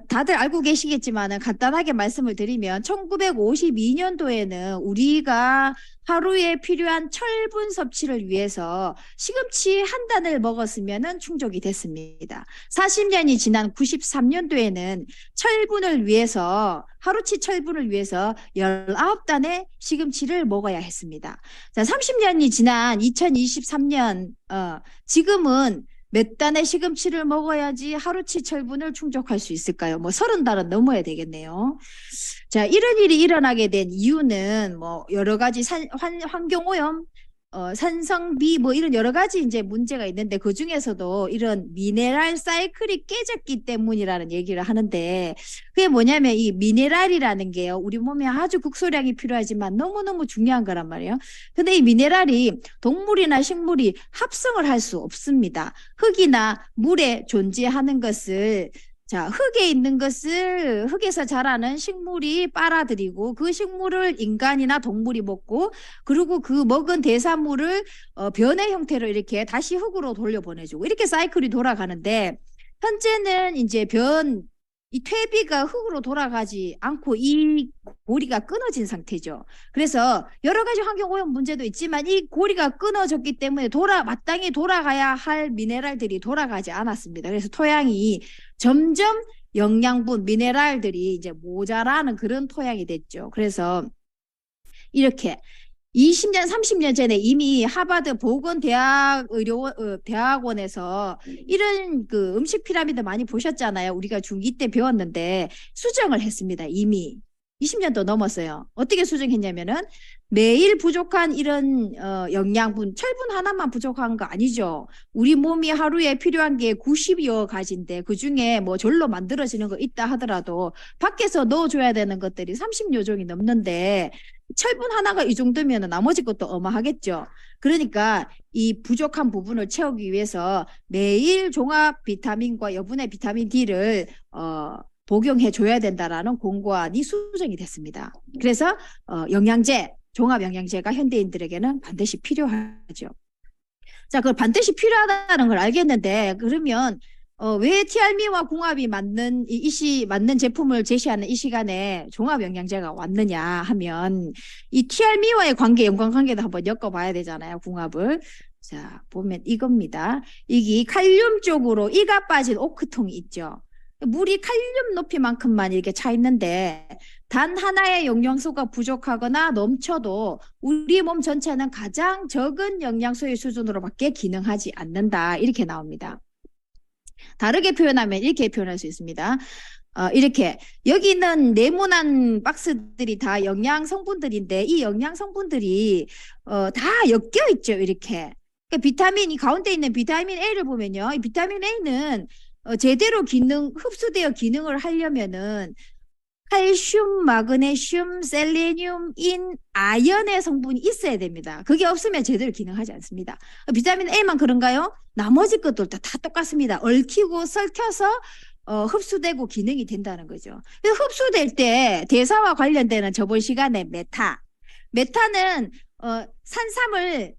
다들 알고 계시겠지만은 간단하게 말씀을 드리면 1952년도에는 우리가 하루에 필요한 철분 섭취를 위해서 시금치 한 단을 먹었으면은 충족이 됐습니다. 40년이 지난 93년도에는 철분을 위해서 하루치 철분을 위해서 19단의 시금치를 먹어야 했습니다. 자, 30년이 지난 2023년 지금은 몇 단의 시금치를 먹어야지 하루치 철분을 충족할 수 있을까요? 뭐 30단은 넘어야 되겠네요. 자, 이런 일이 일어나게 된 이유는 뭐 여러 가지 환경오염, 산성비 뭐 이런 여러 가지 이제 문제가 있는데 그 중에서도 이런 미네랄 사이클이 깨졌기 때문이라는 얘기를 하는데 그게 뭐냐면 이 미네랄이라는 게요. 우리 몸에 아주 극소량이 필요하지만 너무너무 중요한 거란 말이에요. 근데 이 미네랄이 동물이나 식물이 합성을 할 수 없습니다. 흙이나 물에 존재하는 것을 자, 흙에 있는 것을 흙에서 자라는 식물이 빨아들이고 그 식물을 인간이나 동물이 먹고 그리고 그 먹은 대사물을 변의 형태로 이렇게 다시 흙으로 돌려보내주고 이렇게 사이클이 돌아가는데 현재는 이제 이 퇴비가 흙으로 돌아가지 않고 이 고리가 끊어진 상태죠. 그래서 여러 가지 환경오염 문제도 있지만 이 고리가 끊어졌기 때문에 마땅히 돌아가야 할 미네랄들이 돌아가지 않았습니다. 그래서 토양이 점점 영양분, 미네랄들이 이제 모자라는 그런 토양이 됐죠. 그래서 이렇게 20년, 30년 전에 이미 하버드 대학원에서 이런 그 음식 피라미드 많이 보셨잖아요. 우리가 중2 때 배웠는데 수정을 했습니다. 이미 20년도 넘었어요. 어떻게 수정했냐면은 매일 부족한 이런 영양분, 철분 하나만 부족한 거 아니죠. 우리 몸이 하루에 필요한 게 90여 가지인데 그중에 뭐 절로 만들어지는 거 있다 하더라도 밖에서 넣어줘야 되는 것들이 30여 종이 넘는데 철분 하나가 이 정도면 나머지 것도 어마하겠죠. 그러니까 이 부족한 부분을 채우기 위해서 매일 종합 비타민과 여분의 비타민 D를 복용해 줘야 된다라는 공고안이 수정이 됐습니다. 그래서 영양제, 종합 영양제가 현대인들에게는 반드시 필요하죠. 자, 그걸 반드시 필요하다는 걸 알겠는데 그러면 왜 TRM와 궁합이 맞는 맞는 제품을 제시하는 이 시간에 종합 영양제가 왔느냐 하면 이 TRM와의 연관관계도 한번 엮어봐야 되잖아요. 궁합을. 자, 보면 이겁니다. 이게 칼륨 쪽으로 이가 빠진 오크통이 있죠. 물이 칼륨 높이만큼만 이렇게 차 있는데 단 하나의 영양소가 부족하거나 넘쳐도 우리 몸 전체는 가장 적은 영양소의 수준으로밖에 기능하지 않는다. 이렇게 나옵니다. 다르게 표현하면 이렇게 표현할 수 있습니다. 이렇게 여기 있는 네모난 박스들이 다 영양 성분들인데 이 영양 성분들이 다 엮여 있죠. 이렇게. 그러니까 이 가운데 있는 비타민 A를 보면요. 이 비타민 A는 제대로 흡수되어 기능을 하려면은 칼슘, 마그네슘, 셀레늄, 아연의 성분이 있어야 됩니다. 그게 없으면 제대로 기능하지 않습니다. 비타민 A만 그런가요? 나머지 것들도 다 똑같습니다. 얽히고 섞여서 흡수되고 기능이 된다는 거죠. 흡수될 때 대사와 관련되는 저번 시간에 메타는 산삼을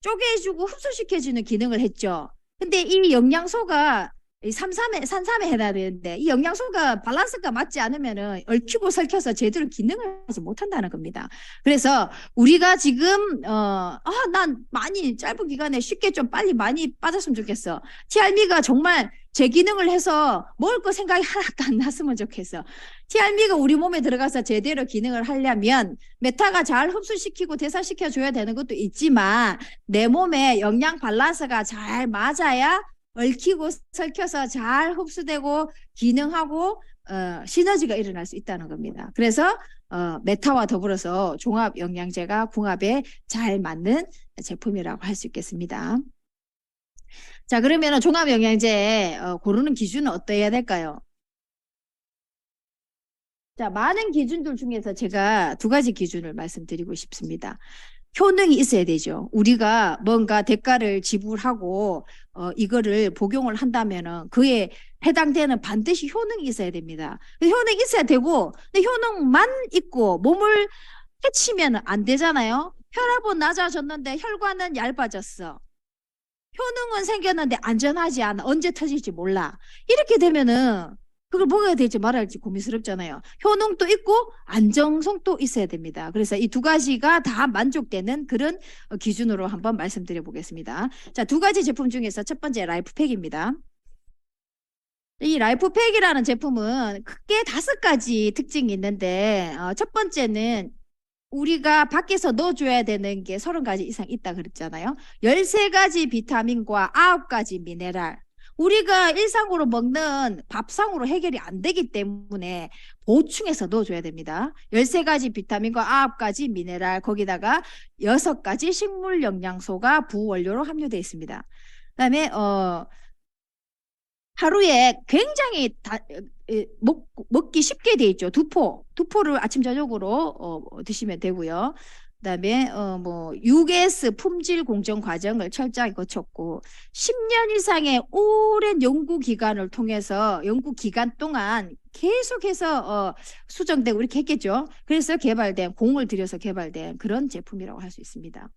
쪼개주고 흡수시켜주는 기능을 했죠. 근데 이 영양소가 산삼에 해야 되는데 이 영양소가 밸런스가 맞지 않으면은 얽히고 설켜서 제대로 기능을 하지 못한다는 겁니다. 그래서 우리가 지금 난 많이 짧은 기간에 쉽게 좀 빨리 많이 빠졌으면 좋겠어. TRM가 정말 제 기능을 해서 먹을 거 생각이 하나도 안 났으면 좋겠어. TRM가 우리 몸에 들어가서 제대로 기능을 하려면 메타가 잘 흡수시키고 대사시켜 줘야 되는 것도 있지만 내 몸에 영양 밸런스가 잘 맞아야 얽히고 설켜서 잘 흡수되고 기능하고 시너지가 일어날 수 있다는 겁니다. 그래서 메타와 더불어서 종합 영양제가 궁합에 잘 맞는 제품이라고 할 수 있겠습니다. 자, 그러면 종합 영양제 고르는 기준은 어떠해야 될까요? 자, 많은 기준들 중에서 제가 두 가지 기준을 말씀드리고 싶습니다. 효능이 있어야 되죠. 우리가 뭔가 대가를 지불하고 이거를 복용을 한다면은 그에 해당되는 반드시 효능이 있어야 됩니다. 효능이 있어야 되고, 근데 효능만 있고 몸을 해치면 안 되잖아요. 혈압은 낮아졌는데 혈관은 얇아졌어. 효능은 생겼는데 안전하지 않아. 언제 터질지 몰라. 이렇게 되면은 그걸 먹어야 될지 말아야 할지 고민스럽잖아요. 효능도 있고 안정성도 있어야 됩니다. 그래서 이 두 가지가 다 만족되는 그런 기준으로 한번 말씀드려 보겠습니다. 자, 두 가지 제품 중에서 첫 번째 라이프팩입니다. 이 라이프팩이라는 제품은 크게 5가지 특징이 있는데 첫 번째는 우리가 밖에서 넣어줘야 되는 게 30가지 이상 있다 그랬잖아요. 13가지 비타민과 9가지 미네랄. 우리가 일상으로 먹는 밥상으로 해결이 안 되기 때문에 보충해서 넣어줘야 됩니다. 13가지 비타민과 9가지 미네랄, 거기다가 6가지 식물 영양소가 부원료로 함유되어 있습니다. 그다음에 하루에 굉장히 먹기 쉽게 돼 있죠. 두포를 아침 저녁으로 드시면 되고요. 그다음에 뭐 6S 품질 공정 과정을 철저히 거쳤고 10년 이상의 오랜 연구 기간을 통해서 연구 기간 동안 계속해서 수정되고 이렇게 했겠죠. 그래서 공을 들여서 개발된 그런 제품이라고 할 수 있습니다.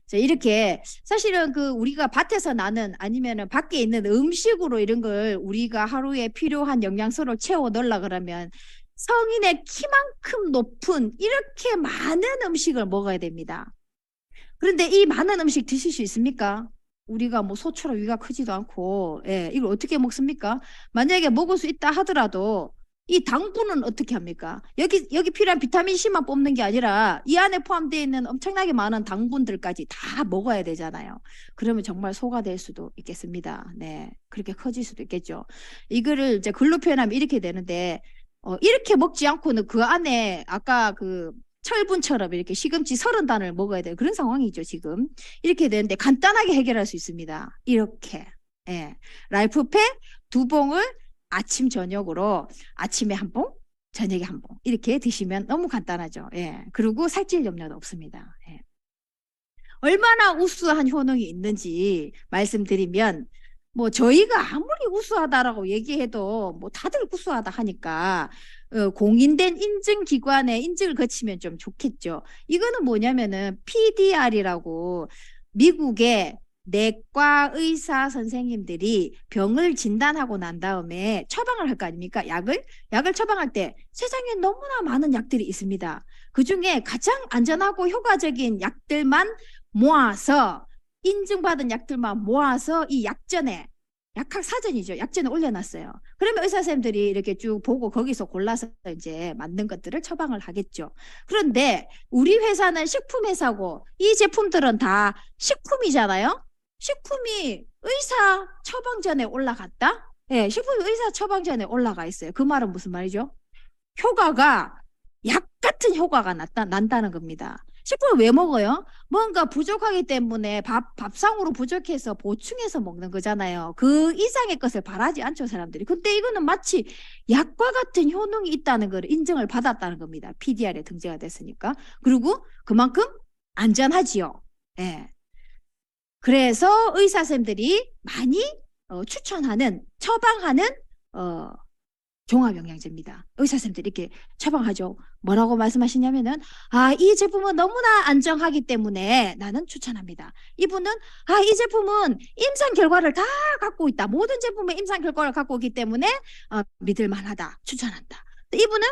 자, 이렇게 사실은 우리가 밭에서 나는 아니면은 밖에 있는 음식으로 이런 걸 우리가 하루에 필요한 영양소를 채워 넣으려 그러면 성인의 키만큼 높은 이렇게 많은 음식을 먹어야 됩니다. 그런데 이 많은 음식 드실 수 있습니까? 우리가 뭐 소처럼 위가 크지도 않고, 이걸 어떻게 먹습니까? 만약에 먹을 수 있다 하더라도 이 당분은 어떻게 합니까? 여기 필요한 비타민 C만 뽑는 게 아니라 이 안에 포함되어 있는 엄청나게 많은 당분들까지 다 먹어야 되잖아요. 그러면 정말 소가 될 수도 있겠습니다. 네, 그렇게 커질 수도 있겠죠. 이거를 이제 글로 표현하면 이렇게 되는데, 이렇게 먹지 않고는 그 안에 아까 철분처럼 이렇게 시금치 30단을 먹어야 될 그런 상황이죠, 지금. 이렇게 되는데 간단하게 해결할 수 있습니다. 이렇게. 라이프팩 2봉을 아침 저녁으로 아침에 1봉, 저녁에 1봉 이렇게 드시면 너무 간단하죠. 그리고 살찔 염려도 없습니다. 얼마나 우수한 효능이 있는지 말씀드리면 뭐 저희가 아무리 우수하다라고 얘기해도 뭐 다들 우수하다 하니까 공인된 인증기관의 인증을 거치면 좀 좋겠죠. 이거는 뭐냐면은 PDR이라고 미국의 내과 의사 선생님들이 병을 진단하고 난 다음에 처방을 할 거 아닙니까? 약을 처방할 때 세상에 너무나 많은 약들이 있습니다. 그중에 가장 안전하고 효과적인 약들만 모아서 인증받은 약들만 모아서 이 약전에 약학 사전이죠. 약전에 올려놨어요. 그러면 의사 선생님들이 이렇게 쭉 보고 거기서 골라서 이제 만든 것들을 처방을 하겠죠. 그런데 우리 회사는 식품회사고 이 제품들은 다 식품이잖아요. 식품이 의사 처방전에 올라갔다? 식품이 의사 처방전에 올라가 있어요. 그 말은 무슨 말이죠? 효과가 약 같은 효과가 난다는 겁니다. 식품을 왜 먹어요? 뭔가 부족하기 때문에 밥상으로 부족해서 보충해서 먹는 거잖아요. 그 이상의 것을 바라지 않죠, 사람들이. 근데 이거는 마치 약과 같은 효능이 있다는 걸 인정을 받았다는 겁니다. PDR에 등재가 됐으니까. 그리고 그만큼 안전하지요. 그래서 의사 선생님들이 많이 추천하는, 처방하는 종합영양제입니다. 의사 선생님들이 이렇게 처방하죠. 뭐라고 말씀하시냐면은 이 제품은 너무나 안정하기 때문에 나는 추천합니다. 이분은 이 제품은 임상 결과를 다 갖고 있다. 모든 제품에 임상 결과를 갖고 있기 때문에 믿을 만하다. 추천한다. 이분은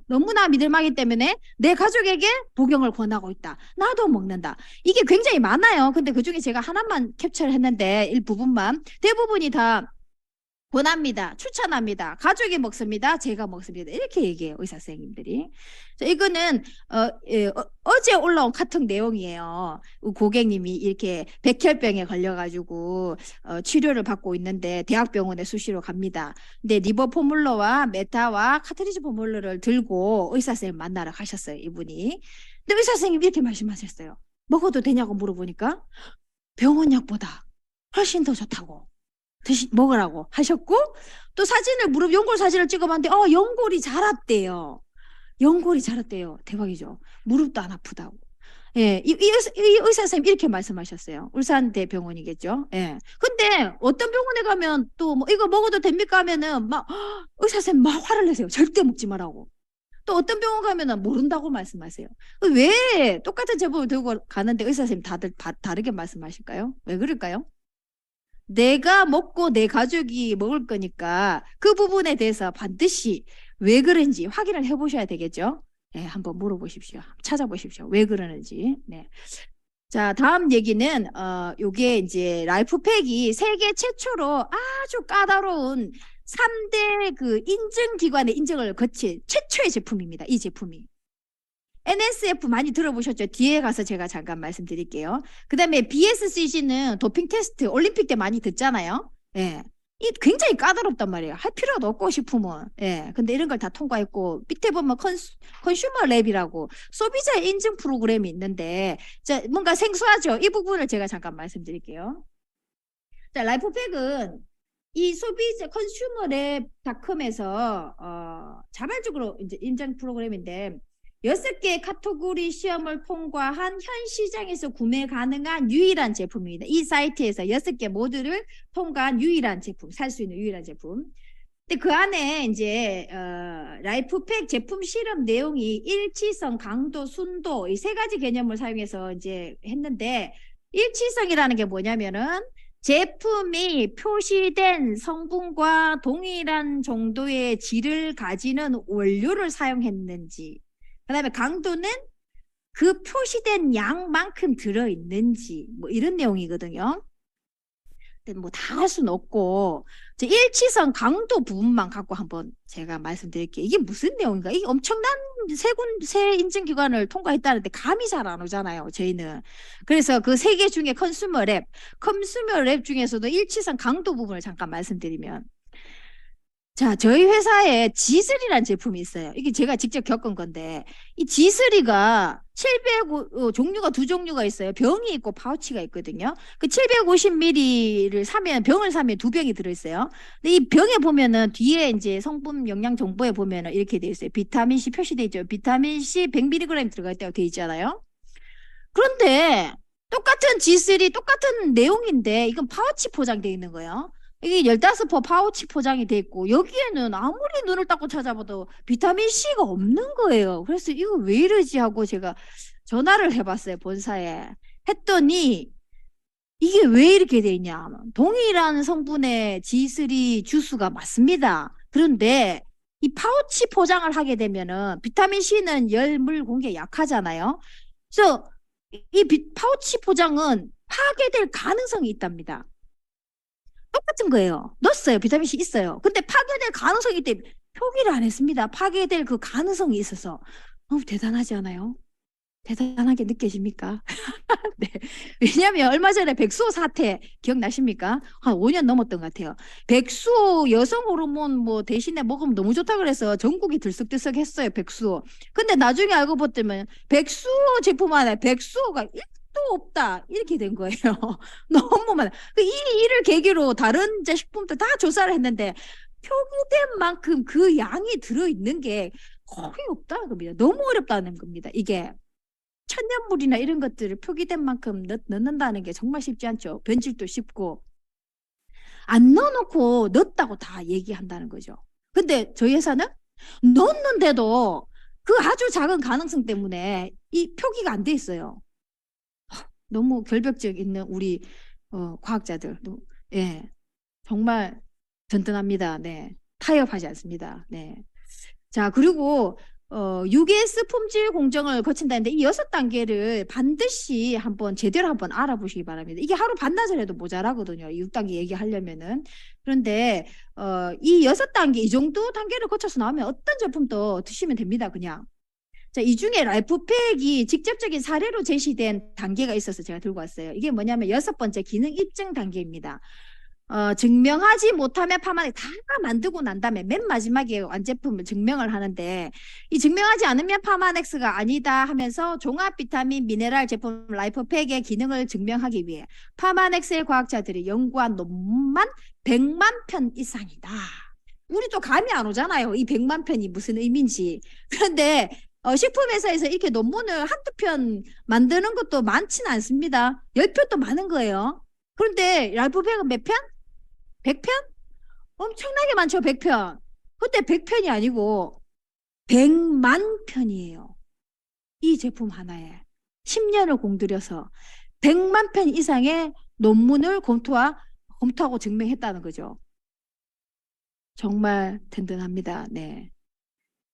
너무나 믿을만하기 때문에 내 가족에게 복용을 권하고 있다. 나도 먹는다. 이게 굉장히 많아요. 근데 그중에 제가 하나만 캡처를 했는데 일부분만. 대부분이 다 권합니다. 추천합니다. 가족이 먹습니다. 제가 먹습니다. 이렇게 얘기해요. 의사 선생님들이. 이거는 어제 올라온 카톡 내용이에요. 고객님이 이렇게 백혈병에 걸려가지고 치료를 받고 있는데 대학병원에 수시로 갑니다. 근데 리버포뮬러와 메타와 카트리지 포뮬러를 들고 의사 선생님 만나러 가셨어요. 이분이. 근데 의사 선생님이 이렇게 말씀하셨어요. 먹어도 되냐고 물어보니까 병원 약보다 훨씬 더 좋다고. 먹으라고 하셨고, 또 연골 사진을 찍어봤는데 연골이 자랐대요. 연골이 자랐대요. 대박이죠. 무릎도 안 아프다고. 예, 이 의사 선생님 이렇게 말씀하셨어요. 울산대병원이겠죠. 예. 근데 어떤 병원에 가면 또 뭐 이거 먹어도 됩니까 하면은 막 의사 선생님 막 화를 내세요. 절대 먹지 말라고. 또 어떤 병원 가면은 모른다고 말씀하세요. 왜 똑같은 제품을 들고 가는데 의사 선생님 다들 다르게 말씀하실까요? 왜 그럴까요? 내가 먹고 내 가족이 먹을 거니까 그 부분에 대해서 반드시 왜 그런지 확인을 해보셔야 되겠죠. 네, 한번 물어보십시오. 찾아보십시오. 왜 그러는지. 네. 자, 다음 얘기는 요게 이제 라이프팩이 세계 최초로 아주 까다로운 3대 그 인증기관의 인증을 거친 최초의 제품입니다. 이 제품이. NSF 많이 들어보셨죠? 뒤에 가서 제가 잠깐 말씀드릴게요. 그 다음에 BSCC는 도핑 테스트 올림픽 때 많이 듣잖아요. 예. 이 굉장히 까다롭단 말이에요. 할 필요도 없고 식품은. 예. 근데 이런 걸 다 통과했고 밑에 보면 컨슈머 랩이라고 소비자 인증 프로그램이 있는데 자, 뭔가 생소하죠? 이 부분을 제가 잠깐 말씀드릴게요. 자, 라이프팩은 이 소비자 컨슈머랩닷컴에서 자발적으로 이제 인증 프로그램인데 6개의 카테고리 시험을 통과한 현 시장에서 구매 가능한 유일한 제품입니다. 이 사이트에서 6개 모두를 통과한 유일한 제품, 살 수 있는 유일한 제품. 근데 그 안에 이제 라이프팩 제품 실험 내용이 일치성, 강도, 순도 이 3가지 개념을 사용해서 이제 했는데 일치성이라는 게 뭐냐면은 제품이 표시된 성분과 동일한 정도의 질을 가지는 원료를 사용했는지 그 다음에 강도는 그 표시된 양만큼 들어있는지 뭐 이런 내용이거든요. 근데 뭐 다 할 수는 없고 일치성 강도 부분만 갖고 한번 제가 말씀드릴게요. 이게 무슨 내용인가? 이게 엄청난 세 인증기관을 통과했다는데 감이 잘 안 오잖아요. 저희는. 그래서 그 3개 중에 컨슈머랩 중에서도 일치성 강도 부분을 잠깐 말씀드리면 자, 저희 회사에 지슬이라는 제품이 있어요. 이게 제가 직접 겪은 건데 이 지슬이가 종류가 2종류가 있어요. 병이 있고 파우치가 있거든요. 그 750ml를 사면 병을 사면 2병이 들어있어요. 근데 이 병에 보면은 뒤에 이제 성분 영양 정보에 보면은 이렇게 돼 있어요. 비타민 C 표시돼 있죠. 비타민 C 100mg 들어가 있다고 돼 있잖아요. 그런데 똑같은 지슬이 똑같은 내용인데 이건 파우치 포장돼 있는 거예요. 이게 15포 파우치 포장이 돼 있고 여기에는 아무리 눈을 딱 찾아봐도 비타민 C가 없는 거예요. 그래서 이거 왜 이러지 하고 제가 전화를 해봤어요. 본사에. 했더니 이게 왜 이렇게 돼 있냐. 동일한 성분의 G3 주스가 맞습니다. 그런데 이 파우치 포장을 하게 되면은 비타민 C는 열물 공기에 약하잖아요. 그래서 이 파우치 포장은 파괴될 가능성이 있답니다. 똑같은 거예요. 넣었어요. 비타민C 있어요. 근데 파괴될 가능성이 때문에 표기를 안 했습니다. 파괴될 그 가능성이 있어서 너무 대단하지 않아요? 대단하게 느껴집니까? 네. 왜냐하면 얼마 전에 백수호 사태 기억나십니까? 한 5년 넘었던 것 같아요. 백수호 여성 호르몬 뭐 대신에 먹으면 너무 좋다 그래서 전국이 들썩들썩 했어요. 백수호. 근데 나중에 알고 봤더니 백수호 제품 안에 백수호가 또 없다 이렇게 된 거예요. 너무 많아. 이 일을 계기로 다른 식품도 다 조사를 했는데 표기된 만큼 그 양이 들어있는 게 거의 없다는 겁니다. 너무 어렵다는 겁니다. 이게 천연물이나 이런 것들을 표기된 만큼 넣는다는 게 정말 쉽지 않죠. 변질도 쉽고 안 넣어놓고 넣었다고 다 얘기한다는 거죠. 근데 저희 회사는 넣었는데도 그 아주 작은 가능성 때문에 이 표기가 안 돼 있어요. 너무 결벽증 있는 우리 과학자들, 예, 정말 든든합니다. 네, 타협하지 않습니다. 네, 자 그리고 UGS 품질 공정을 거친다는데 이 6단계를 반드시 제대로 한번 알아보시기 바랍니다. 이게 하루 반나절 해도 모자라거든요. 이 6단계 얘기하려면은. 그런데 이 6단계 이 정도 단계를 거쳐서 나오면 어떤 제품도 드시면 됩니다. 그냥. 자, 이 중에 라이프팩이 직접적인 사례로 제시된 단계가 있어서 제가 들고 왔어요. 이게 뭐냐면 6번째 기능 입증 단계입니다. 증명하지 못하면 파마넥 다 만들고 난 다음에 맨 마지막에 완제품을 증명을 하는데 이 증명하지 않으면 파마넥스가 아니다 하면서 종합 비타민 미네랄 제품 라이프팩의 기능을 증명하기 위해 파마넥스의 과학자들이 연구한 논문만 100만 편 이상이다. 우리도 감이 안 오잖아요. 이 100만 편이 무슨 의미인지. 그런데 식품회사에서 이렇게 논문을 한두 편 만드는 것도 많지는 않습니다. 10편도 많은 거예요. 그런데 라이프팩은 몇 편? 100편? 엄청나게 많죠, 100편. 근데 100편이 아니고 100만 편이에요. 이 제품 하나에 10년을 공들여서 100만 편 이상의 논문을 검토하고 증명했다는 거죠. 정말 든든합니다. 네.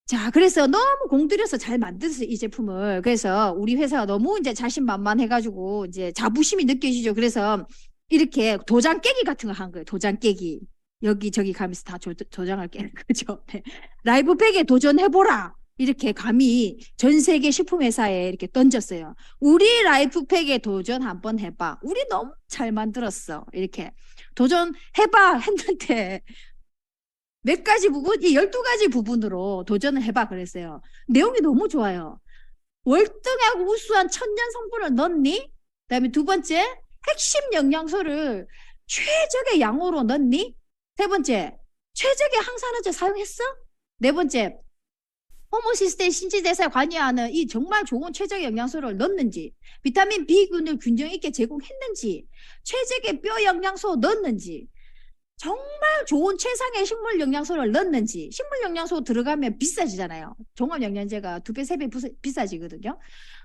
자, 그래서 너무 공들여서 잘 만들었어요, 이 제품을. 그래서 우리 회사가 너무 이제 자신만만해가지고 이제 자부심이 느껴지죠. 그래서 이렇게 도장 깨기 같은 거 한 거예요. 도장 깨기. 여기저기 가면서 다 도장을 깨는 거죠. 네. 라이프팩에 도전해보라. 이렇게 감히 전 세계 식품회사에 이렇게 던졌어요. 우리 라이프팩에 도전 한번 해봐. 우리 너무 잘 만들었어. 이렇게 도전해봐 했는데 몇 가지 부분, 이 12가지 부분으로 도전을 해봐 그랬어요. 내용이 너무 좋아요. 월등하고 우수한 천연 성분을 넣니? 그다음에 두 번째, 핵심 영양소를 최적의 양으로 넣니? 세 번째, 최적의 항산화제 사용했어? 네 번째, 호모시스테인 신진대사에 관여하는 이 정말 좋은 최적의 영양소를 넣는지, 비타민 B군을 균형 있게 제공했는지, 최적의 뼈 영양소 넣었는지, 정말 좋은 최상의 식물 영양소를 넣었는지. 식물 영양소 들어가면 비싸지잖아요. 종합영양제가 2배, 3배 비싸지거든요.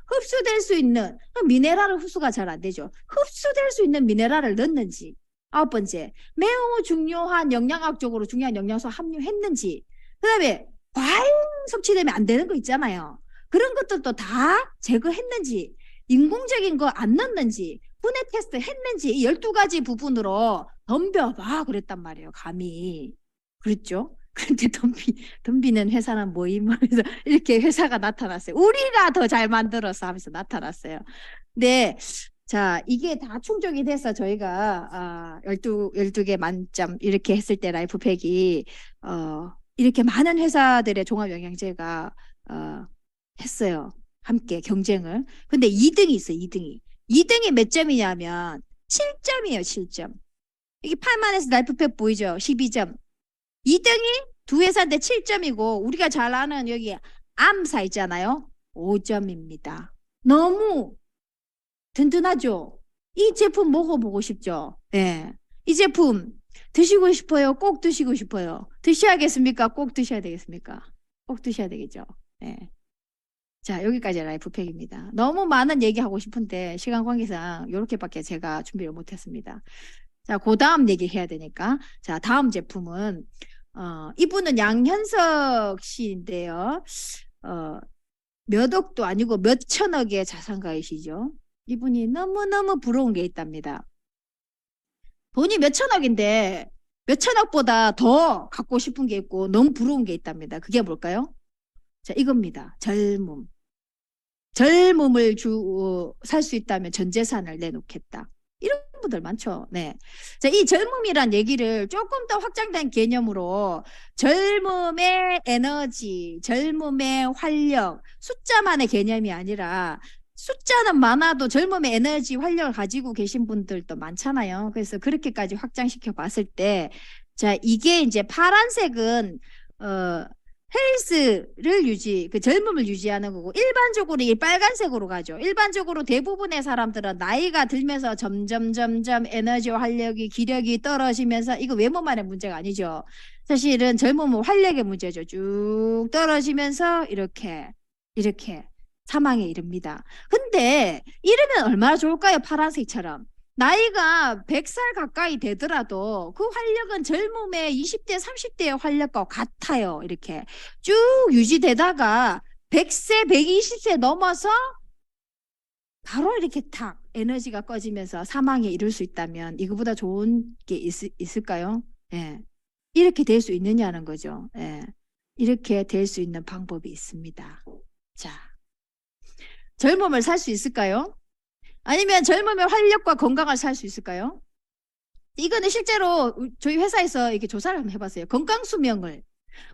흡수될 수 있는 미네랄 흡수가 잘 안 되죠. 흡수될 수 있는 미네랄을 넣었는지. 9번째, 매우 중요한 영양학적으로 중요한 영양소 함유했는지. 그 다음에 과잉 섭취되면 안 되는 거 있잖아요. 그런 것들도 다 제거했는지, 인공적인 거 안 넣었는지, 분해 테스트 했는지, 이 12가지 부분으로 덤벼봐 그랬단 말이에요. 감히. 그랬죠? 그런데 덤비는 회사는 뭐임 하면서 이렇게 회사가 나타났어요. 우리가 더 잘 만들어서 하면서 나타났어요. 네. 자, 이게 다 충족이 돼서 저희가 12개 만점 이렇게 했을 때 라이프팩이 이렇게 많은 회사들의 종합영양제가 했어요. 함께 경쟁을. 근데 2등이 있어요. 2등이 몇 점이냐면 7점이에요. 7점. 이게 8만에서 라이프팩 보이죠? 12점. 2등이 두 회사인데 7점이고 우리가 잘 아는 여기 암사 있잖아요. 5점입니다. 너무 든든하죠? 이 제품 먹어보고 싶죠? 네. 이 제품 드시고 싶어요? 꼭 드시고 싶어요? 드셔야겠습니까? 꼭 드셔야 되겠습니까? 꼭 드셔야 되겠죠? 네. 자, 여기까지 라이프팩입니다. 너무 많은 얘기하고 싶은데 시간 관계상 이렇게밖에 제가 준비를 못했습니다. 자, 그 다음 얘기해야 되니까. 자, 다음 제품은 이분은 양현석 씨인데요. 몇 억도 아니고 몇 천억의 자산가이시죠. 이분이 너무너무 부러운 게 있답니다. 돈이 몇 천억인데 몇 천억보다 더 갖고 싶은 게 있고 너무 부러운 게 있답니다. 그게 뭘까요? 자, 이겁니다. 젊음을 살 수 있다면 전 재산을 내놓겠다. 이런 분들 많죠. 네. 자, 이 젊음이란 얘기를 조금 더 확장된 개념으로 젊음의 에너지, 젊음의 활력, 숫자만의 개념이 아니라 숫자는 많아도 젊음의 에너지, 활력을 가지고 계신 분들도 많잖아요. 그래서 그렇게까지 확장시켜 봤을 때, 자, 이게 이제 파란색은 헬스를 그 젊음을 유지하는 거고, 일반적으로 이 빨간색으로 가죠. 일반적으로 대부분의 사람들은 나이가 들면서 점점 에너지와 활력이, 기력이 떨어지면서, 이거 외모만의 문제가 아니죠. 사실은 젊음은 활력의 문제죠. 쭉 떨어지면서 이렇게 사망에 이릅니다. 근데 이러면 얼마나 좋을까요? 파란색처럼. 나이가 100살 가까이 되더라도 그 활력은 젊음의 20대, 30대의 활력과 같아요. 이렇게 쭉 유지되다가 100세, 120세 넘어서 바로 이렇게 탁 에너지가 꺼지면서 사망에 이를 수 있다면 이거보다 좋은 게 있을까요? 예. 이렇게 될 수 있느냐는 거죠. 예. 이렇게 될 수 있는 방법이 있습니다. 자, 젊음을 살 수 있을까요? 아니면 젊음의 활력과 건강을 살 수 있을까요? 이거는 실제로 저희 회사에서 이렇게 조사를 한번 해봤어요. 건강 수명을.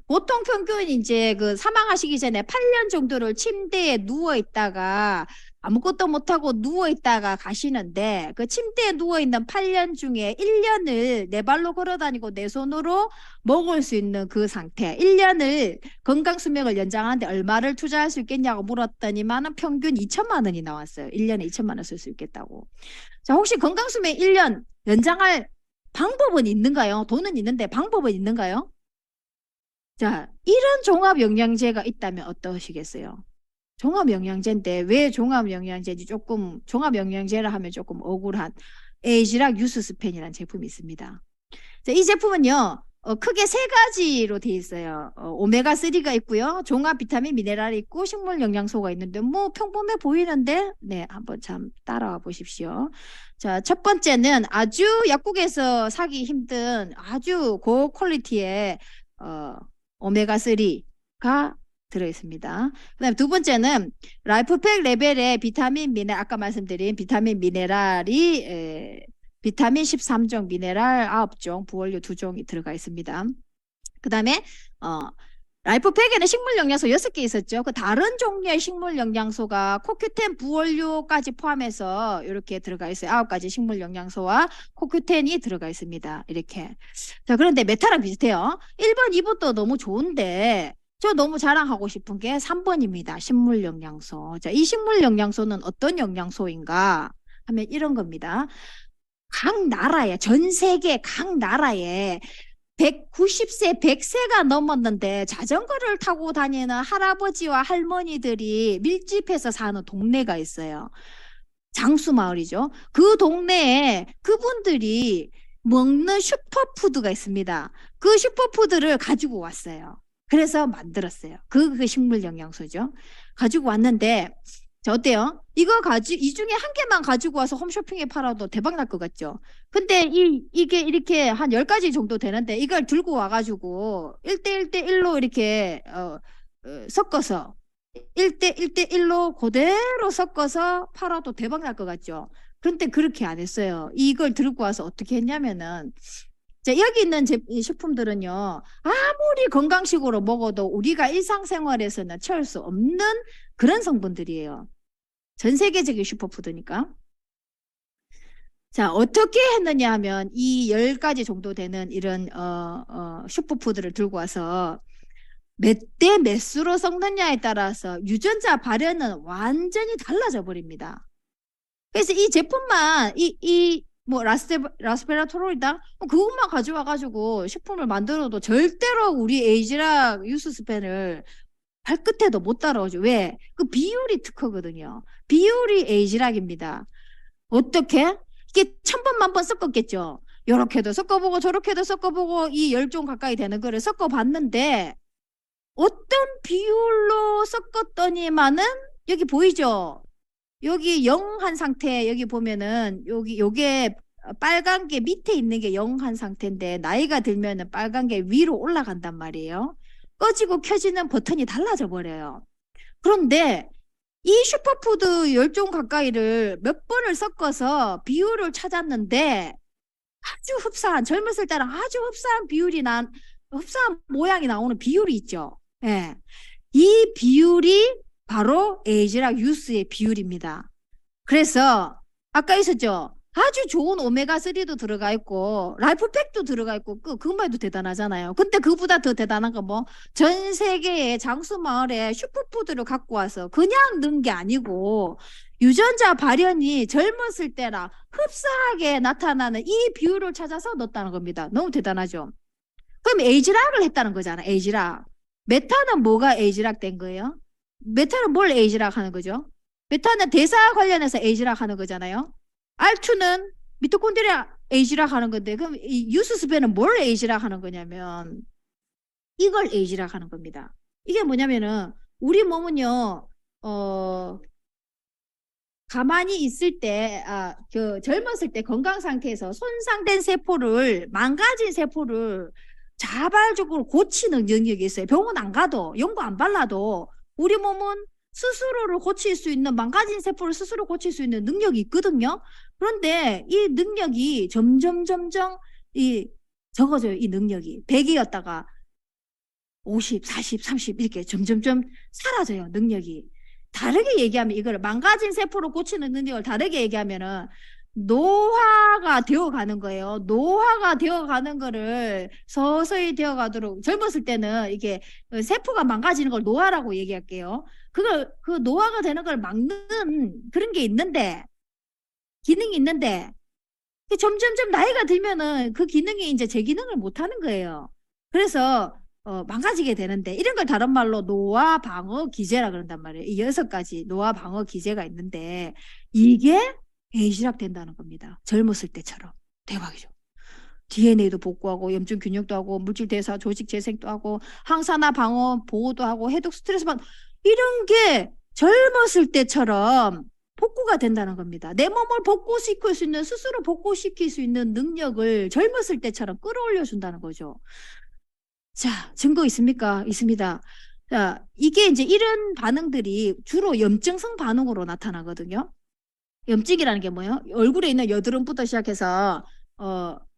보통 평균 이제 그 사망하시기 전에 8년 정도를 침대에 누워 있다가 아무것도 못하고 누워있다가 가시는데 그 침대에 누워있는 8년 중에 1년을 내 발로 걸어다니고 내 손으로 먹을 수 있는 그 상태 1년을 건강수명을 연장하는데 얼마를 투자할 수 있겠냐고 물었더니만은 평균 2천만 원이 나왔어요. 1년에 2천만 원 쓸 수 있겠다고. 자, 혹시 건강수명 1년 연장할 방법은 있는가요? 돈은 있는데 방법은 있는가요? 자, 이런 종합영양제가 있다면 어떠시겠어요? 종합영양제인데 왜 종합영양제인지 조금 종합영양제라 하면 조금 억울한 에이지락 유스스펜이라는 제품이 있습니다. 자, 이 제품은요 크게 세 가지로 되어 있어요. 오메가3가 있고요, 종합 비타민 미네랄이 있고 식물 영양소가 있는데 뭐 평범해 보이는데 네 한번 참 따라와 보십시오. 자, 첫 번째는 아주 약국에서 사기 힘든 아주 고퀄리티의 오메가3가 들어있습니다. 그 다음에 두 번째는 라이프팩 레벨의 비타민 미네랄, 아까 말씀드린 비타민 미네랄이 비타민 13종, 미네랄 9종, 부원료 2종이 들어가 있습니다. 그 다음에 라이프팩에는 식물 영양소 6개 있었죠. 그 다른 종류의 식물 영양소가 코큐텐 부원료까지 포함해서 이렇게 들어가 있어요. 9가지 식물 영양소와 코큐텐이 들어가 있습니다. 이렇게. 자, 그런데 메타랑 비슷해요. 1번, 2번도 너무 좋은데 저 너무 자랑하고 싶은 게 3번입니다. 식물 영양소. 자, 이 식물 영양소는 어떤 영양소인가 하면 이런 겁니다. 각 나라에, 전 세계 각 나라에 190세, 100세가 넘었는데 자전거를 타고 다니는 할아버지와 할머니들이 밀집해서 사는 동네가 있어요. 장수마을이죠. 그 동네에 그분들이 먹는 슈퍼푸드가 있습니다. 그 슈퍼푸드를 가지고 왔어요. 그래서 만들었어요. 그 식물 영양소죠. 가지고 왔는데 자, 어때요? 이 중에 한 개만 가지고 와서 홈쇼핑에 팔아도 대박 날 것 같죠? 근데 이게 이렇게 한 10가지 정도 되는데 이걸 들고 와가지고 1대1대1로 이렇게 섞어서 1대1대1로 그대로 섞어서 팔아도 대박 날 것 같죠? 그런데 그렇게 안 했어요. 이걸 들고 와서 어떻게 했냐면은 자, 여기 있는 식품들은요 아무리 건강식으로 먹어도 우리가 일상생활에서는 채울 수 없는 그런 성분들이에요. 전 세계적인 슈퍼푸드니까. 자, 어떻게 했느냐 하면 이 10가지 정도 되는 이런 슈퍼푸드를 들고 와서 몇 대 몇 수로 섞느냐에 따라서 유전자 발현은 완전히 달라져 버립니다. 그래서 이 제품만 뭐 라스베라토롤이다 그것만 가져와 가지고 식품을 만들어도 절대로 우리 에이지락 유스스펜을 발끝에도 못 따라오죠. 왜? 그 비율이 특허거든요. 비율이 에이지락입니다. 어떻게? 이게 1000번 만번 섞었겠죠. 요렇게도 섞어보고 저렇게도 섞어보고 이 10종 가까이 되는 거를 섞어봤는데 어떤 비율로 섞었더니만은 여기 보이죠? 여기 0한 상태 여기 보면은 요게 빨간 게 밑에 있는 게 0한 상태인데 나이가 들면은 빨간 게 위로 올라간단 말이에요. 꺼지고 켜지는 버튼이 달라져 버려요. 그런데 이 슈퍼푸드 10종 가까이를 몇 번을 섞어서 비율을 찾았는데 아주 흡사한 젊었을 때랑 아주 흡사한 흡사한 모양이 나오는 비율이 있죠. 예. 이 비율이 바로 에이지락 유스의 비율입니다. 그래서 아까 있었죠. 아주 좋은 오메가3도 들어가 있고 라이프팩도 들어가 있고 그것만 해도 대단하잖아요. 근데 그보다 더 대단한 건 뭐 전 세계의 장수마을에 슈퍼푸드를 갖고 와서 그냥 넣은 게 아니고 유전자 발현이 젊었을 때랑 흡사하게 나타나는 이 비율을 찾아서 넣었다는 겁니다. 너무 대단하죠. 그럼 에이지락을 했다는 거잖아. 에이지락. 메타는 뭐가 에이지락 된 거예요? 메타는 뭘 에이지락 하는 거죠? 메타는 대사 관련해서 에이지락 하는 거잖아요. R2는 미토콘드리아 에이지락 하는 건데 그럼 이 유스스펜은 뭘 에이지락 하는 거냐면 이걸 에이지락 하는 겁니다. 이게 뭐냐면은 우리 몸은요 가만히 있을 때 젊었을 때 건강 상태에서 손상된 세포를 망가진 세포를 자발적으로 고치는 능력이 있어요. 병원 안 가도 연고 안 발라도 우리 몸은 스스로를 고칠 수 있는 망가진 세포를 스스로 고칠 수 있는 능력이 있거든요. 그런데 이 능력이 점점 적어져요. 이 능력이 100이었다가 50, 40, 30 이렇게 점점점 사라져요. 능력이. 다르게 얘기하면 이거를 망가진 세포를 고치는 능력을 다르게 얘기하면은 노화가 되어가는 거예요. 노화가 되어가는 거를 서서히 되어가도록 젊었을 때는 이게 세포가 망가지는 걸 노화라고 얘기할게요. 그 노화가 되는 걸 막는 그런 게 있는데 기능이 있는데 점점점 나이가 들면은 그 기능이 이제 제 기능을 못 하는 거예요. 그래서 망가지게 되는데 이런 걸 다른 말로 노화 방어 기제라 그런단 말이에요. 이 6가지 노화 방어 기제가 있는데 이게 배이시락 된다는 겁니다. 젊었을 때처럼. 대박이죠. DNA도 복구하고 염증 균형도 하고 물질 대사 조직 재생도 하고 항산화 방어 보호도 하고 해독 스트레스 방 이런 게 젊었을 때처럼 복구가 된다는 겁니다. 내 몸을 복구시킬 수 있는 스스로 복구시킬 수 있는 능력을 젊었을 때처럼 끌어올려 준다는 거죠. 자, 증거 있습니까? 있습니다. 자, 이게 이제 이런 반응들이 주로 염증성 반응으로 나타나거든요. 염증이라는 게 뭐예요? 얼굴에 있는 여드름부터 시작해서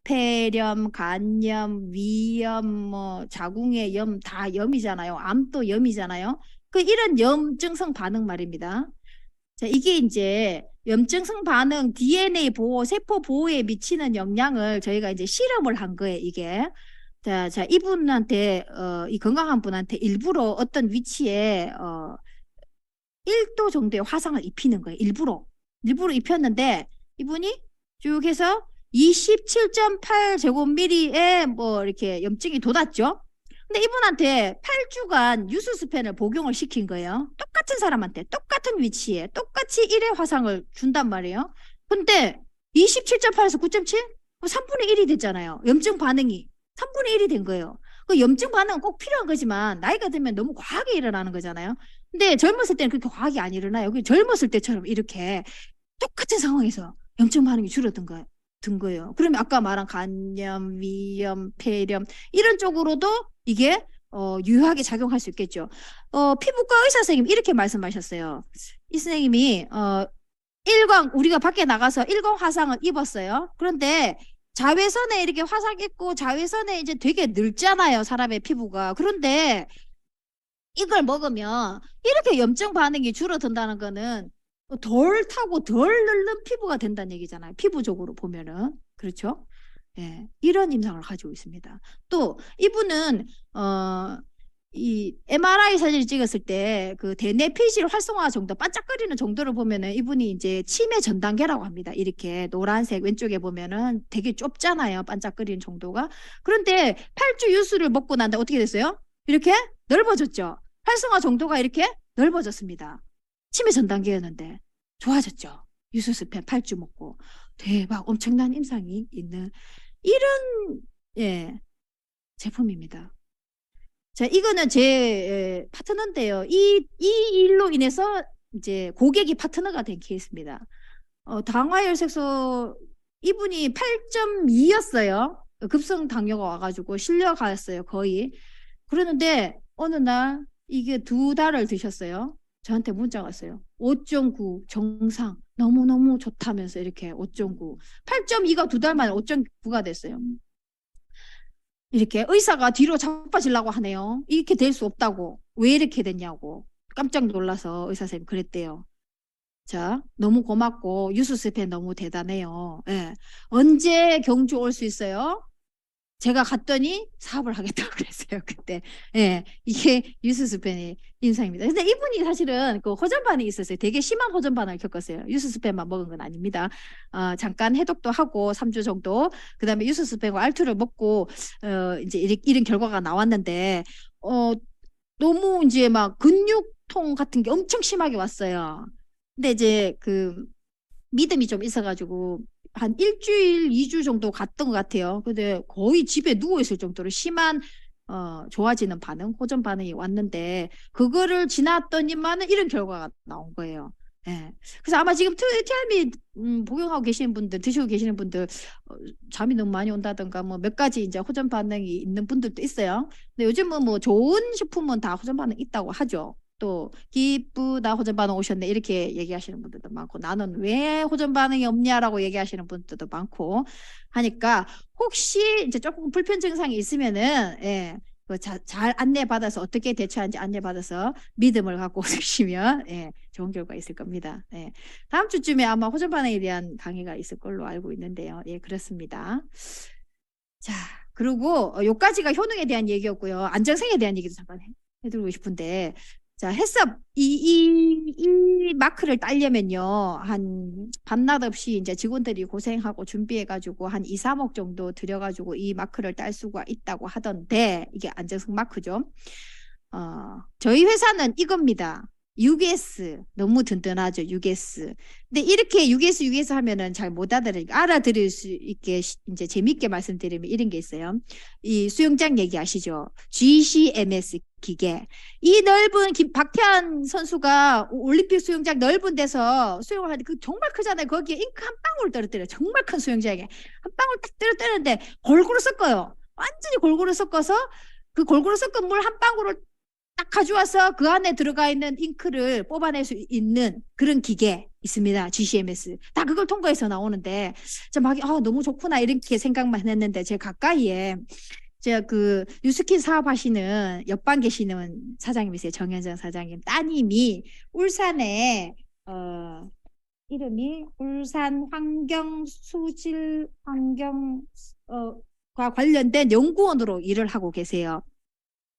폐렴, 간염, 위염, 뭐 자궁의 염 다 염이잖아요. 암도 염이잖아요. 이런 염증성 반응 말입니다. 자, 이게 이제 염증성 반응 DNA 보호, 세포 보호에 미치는 영향을 저희가 이제 실험을 한 거예요, 이게. 자, 이분한테 이 건강한 분한테 일부러 어떤 위치에 1도 정도의 화상을 입히는 거예요. 일부러 입혔는데 이분이 쭉 해서 27.8제곱미리에 뭐 이렇게 염증이 돋았죠. 근데 이분한테 8주간 유수스펜을 복용을 시킨 거예요. 똑같은 사람한테 똑같은 위치에 똑같이 1의 화상을 준단 말이에요. 근데 27.8에서 9.7? 3분의 1이 됐잖아요. 염증 반응이 3분의 1이 된 거예요. 그 염증 반응은 꼭 필요한 거지만 나이가 들면 너무 과하게 일어나는 거잖아요. 근데 젊었을 때는 그렇게 과하게 안 일어나요. 젊었을 때처럼 이렇게 똑같은 상황에서 염증 반응이 줄어든 거예요. 그러면 아까 말한 간염, 위염, 폐렴 이런 쪽으로도 이게 유효하게 작용할 수 있겠죠. 피부과 의사 선생님 이렇게 말씀하셨어요. 이 선생님이 일광 우리가 밖에 나가서 일광 화상을 입었어요. 그런데 자외선에 이렇게 화상 입고 자외선에 이제 되게 늙잖아요. 사람의 피부가. 그런데 이걸 먹으면 이렇게 염증 반응이 줄어든다는 거는 덜 타고 덜 늙는 피부가 된다는 얘기잖아요. 피부적으로 보면은. 그렇죠? 예, 이런 임상을 가지고 있습니다. 또 이분은 이 MRI 사진을 찍었을 때 그 대뇌 피질 활성화 정도 반짝거리는 정도를 보면은 이분이 이제 치매 전 단계라고 합니다. 이렇게 노란색 왼쪽에 보면은 되게 좁잖아요. 반짝거리는 정도가. 그런데 8주 유수를 먹고 난다 어떻게 됐어요? 이렇게 넓어졌죠. 활성화 정도가 이렇게 넓어졌습니다. 치매 전 단계였는데 좋아졌죠. 유수스펜 8주 먹고 대박 엄청난 임상이 있는 이런 제품입니다. 자, 이거는 제 파트너인데요. 이 일로 인해서 이제 고객이 파트너가 된 케이스입니다. 당화혈색소 이분이 8.2였어요. 급성 당뇨가 와가지고 실려갔어요, 거의. 그러는데 어느 날 이게 2달을 드셨어요. 저한테 문자가 왔어요. 5.9 정상 너무너무 좋다면서 이렇게 5.9 8.2가 2달 만에 5.9가 됐어요. 이렇게 의사가 뒤로 자빠지려고 하네요. 이렇게 될 수 없다고. 왜 이렇게 됐냐고 깜짝 놀라서 의사 선생님 그랬대요. 자, 너무 고맙고 유수스펜 너무 대단해요. 예. 언제 경주 올 수 있어요? 제가 갔더니 사업을 하겠다고 그랬어요. 그때. 예, 이게 유수스펜의 인상입니다. 근데 이분이 사실은 그 호전 반응이 있었어요. 되게 심한 호전 반응을 겪었어요. 유수스펜만 먹은 건 아닙니다. 잠깐 해독도 하고 3주 정도. 그다음에 유수스펜과 알투를 먹고 이제 이런 결과가 나왔는데 너무 이제 막 근육통 같은 게 엄청 심하게 왔어요. 근데 이제 그 믿음이 좀 있어가지고 한 일주일, 2주 정도 갔던 것 같아요. 근데 거의 집에 누워있을 정도로 심한 좋아지는 반응, 호전 반응이 왔는데 그거를 지났더니만은 이런 결과가 나온 거예요. 예. 그래서 아마 지금 TRM이 복용하고 계시는 분들, 드시고 계시는 분들 잠이 너무 많이 온다든가 뭐 몇 가지 이제 호전 반응이 있는 분들도 있어요. 근데 요즘은 뭐 좋은 식품은 다 호전 반응 있다고 하죠. 또 기쁘다 호전 반응 오셨네 이렇게 얘기하시는 분들도 많고 나는 왜 호전 반응이 없냐라고 얘기하시는 분들도 많고 하니까 혹시 이제 조금 불편 증상이 있으면은 잘 안내받아서 어떻게 대처하는지 안내받아서 믿음을 갖고 오시면 예, 좋은 결과 있을 겁니다. 예. 다음 주쯤에 아마 호전 반응에 대한 강의가 있을 걸로 알고 있는데요. 예, 그렇습니다. 자, 그리고 요까지가 효능에 대한 얘기였고요. 안정성에 대한 얘기도 잠깐 해드리고 싶은데, 자, 해썹 이 마크를 따려면요, 한 밤낮 없이 이제 직원들이 고생하고 준비해가지고 한 2, 3억 정도 들여가지고 이 마크를 딸 수가 있다고 하던데, 이게 안정성 마크죠. 저희 회사는 이겁니다. UGS 너무 든든하죠. UGS. 근데 이렇게 UGS 하면은 잘 못 알아들을 수 있게 이제 재밌게 말씀드리면 이런 게 있어요. 이 수영장 얘기하시죠. GCMS 기계. 이 넓은 박태환 선수가 올림픽 수영장 넓은 데서 수영을 하는데 그 정말 크잖아요. 거기에 잉크 한 방울 떨어뜨려요. 정말 큰 수영장에 한 방울 딱 떨어뜨리는데 골고루 섞어요. 완전히 골고루 섞어서 그 골고루 섞은 물 한 방울을 딱 가져와서 그 안에 들어가 있는 잉크를 뽑아낼 수 있는 그런 기계 있습니다. GCMS. 다 그걸 통과해서 나오는데, 너무 좋구나, 이렇게 생각만 했는데, 제 가까이에, 제가 그, 뉴스킨 사업하시는, 옆방 계시는 사장님이세요. 정현정 사장님. 따님이 울산에, 이름이 울산 과 관련된 연구원으로 일을 하고 계세요.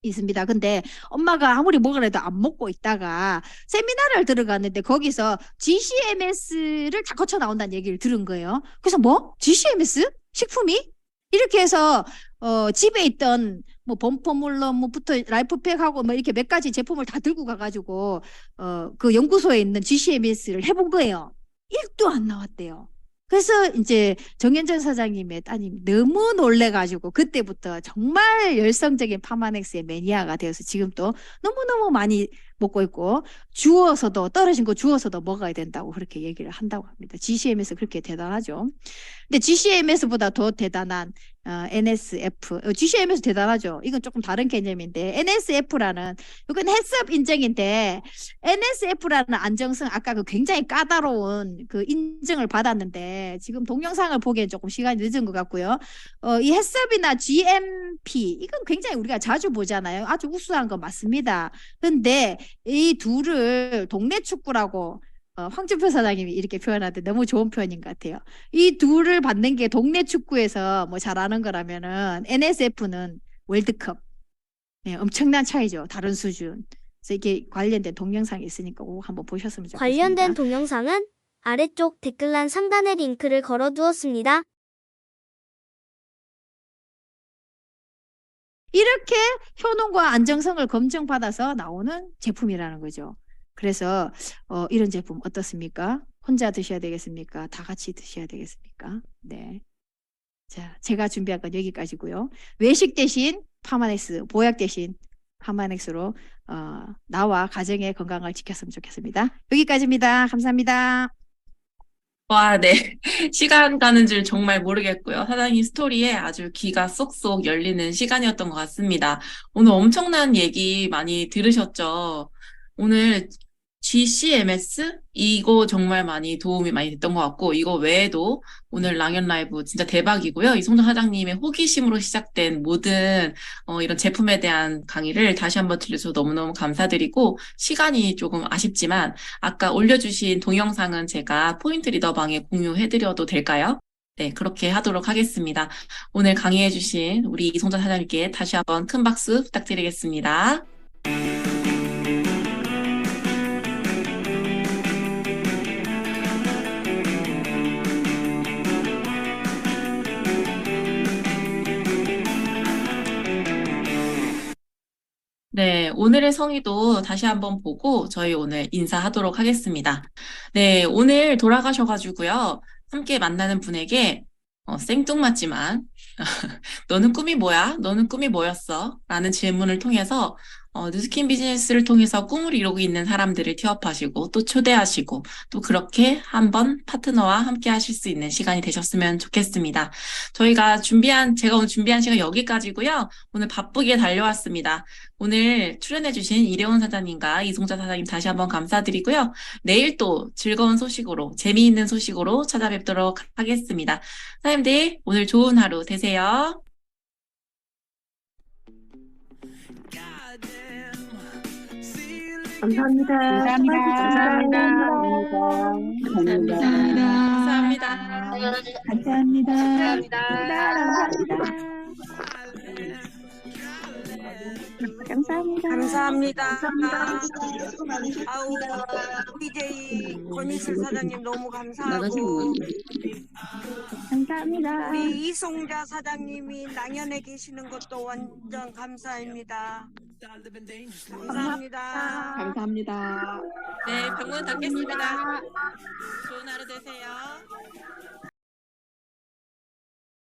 있습니다. 근데 엄마가 아무리 먹으래도 안 먹고 있다가 세미나를 들어갔는데 거기서 GCMS를 다 거쳐 나온다는 얘기를 들은 거예요. 그래서 뭐? GCMS? 식품이? 이렇게 해서 집에 있던 뭐 범퍼물러 뭐부터 라이프팩하고 뭐 이렇게 몇 가지 제품을 다 들고 가가지고 그 연구소에 있는 GCMS를 해본 거예요. 1도 안 나왔대요. 그래서 이제 정현정 사장님의 따님이 너무 놀래가지고 그때부터 정말 열성적인 파마넥스의 매니아가 되어서 지금 또 너무너무 많이 먹고 있고 떨어진 거 주워서도 먹어야 된다고 그렇게 얘기를 한다고 합니다. GCMS 그렇게 대단하죠. 근데 GCMS보다 더 대단한 NSF, GCMS 대단하죠. 이건 조금 다른 개념인데 NSF라는 이건 해썹 인증인데 NSF라는 안정성 아까 그 굉장히 까다로운 그 인증을 받았는데 지금 동영상을 보기엔 조금 시간이 늦은 것 같고요. 이 해썹이나 GMP 이건 굉장히 우리가 자주 보잖아요. 아주 우수한 거 맞습니다. 근데 이 둘을 동네 축구라고 황준표 사장님이 이렇게 표현하는데 너무 좋은 표현인 것 같아요. 이 둘을 받는 게 동네 축구에서 뭐 잘하는 거라면은 NSF는 월드컵. 네, 엄청난 차이죠. 다른 수준. 그래서 이게 관련된 동영상이 있으니까 꼭 한번 보셨으면 좋겠습니다. 관련된 동영상은 아래쪽 댓글란 상단에 링크를 걸어두었습니다. 이렇게 효능과 안정성을 검증받아서 나오는 제품이라는 거죠. 그래서 이런 제품 어떻습니까? 혼자 드셔야 되겠습니까? 다 같이 드셔야 되겠습니까? 네. 자, 제가 준비한 건 여기까지고요. 외식 대신 파마넥스, 보약 대신 파마넥스로 나와 가정의 건강을 지켰으면 좋겠습니다. 여기까지입니다. 감사합니다. 와, 네. 시간 가는 줄 정말 모르겠고요. 사장님 스토리에 아주 귀가 쏙쏙 열리는 시간이었던 것 같습니다. 오늘 엄청난 얘기 많이 들으셨죠? 오늘 GCMS? 이거 정말 많이 도움이 많이 됐던 것 같고, 이거 외에도 오늘 랑연 라이브 진짜 대박이고요. 이송정 사장님의 호기심으로 시작된 모든 이런 제품에 대한 강의를 다시 한번 들려줘서 너무너무 감사드리고, 시간이 조금 아쉽지만 아까 올려주신 동영상은 제가 포인트 리더방에 공유해드려도 될까요? 네, 그렇게 하도록 하겠습니다. 오늘 강의해주신 우리 이송정 사장님께 다시 한번 큰 박수 부탁드리겠습니다. 네, 오늘의 성의도 다시 한번 보고 저희 오늘 인사하도록 하겠습니다. 네, 오늘 돌아가셔가지고요. 함께 만나는 분에게 생뚱맞지만 너는 꿈이 뭐야? 너는 꿈이 뭐였어? 라는 질문을 통해서 뉴스킨 비즈니스를 통해서 꿈을 이루고 있는 사람들을 티업하시고 또 초대하시고 또 그렇게 한번 파트너와 함께 하실 수 있는 시간이 되셨으면 좋겠습니다. 제가 오늘 준비한 시간 여기까지고요. 오늘 바쁘게 달려왔습니다. 오늘 출연해주신 이래원 사장님과 이송자 사장님 다시 한번 감사드리고요. 내일 또 즐거운 소식으로 재미있는 소식으로 찾아뵙도록 하겠습니다. 사장님들 오늘 좋은 하루 되세요. 감사합니다. 감사합니다. 감사합니다. 아우, DJ 권희슬 사장님 너무 감사하고, 감사합니다. 우리 이송자 사장님이 낭연에 계시는 것도 완전 감사합니다. 감사합니다. 감사합니다. 네, 병문 닫겠습니다. 좋은 하루 되세요.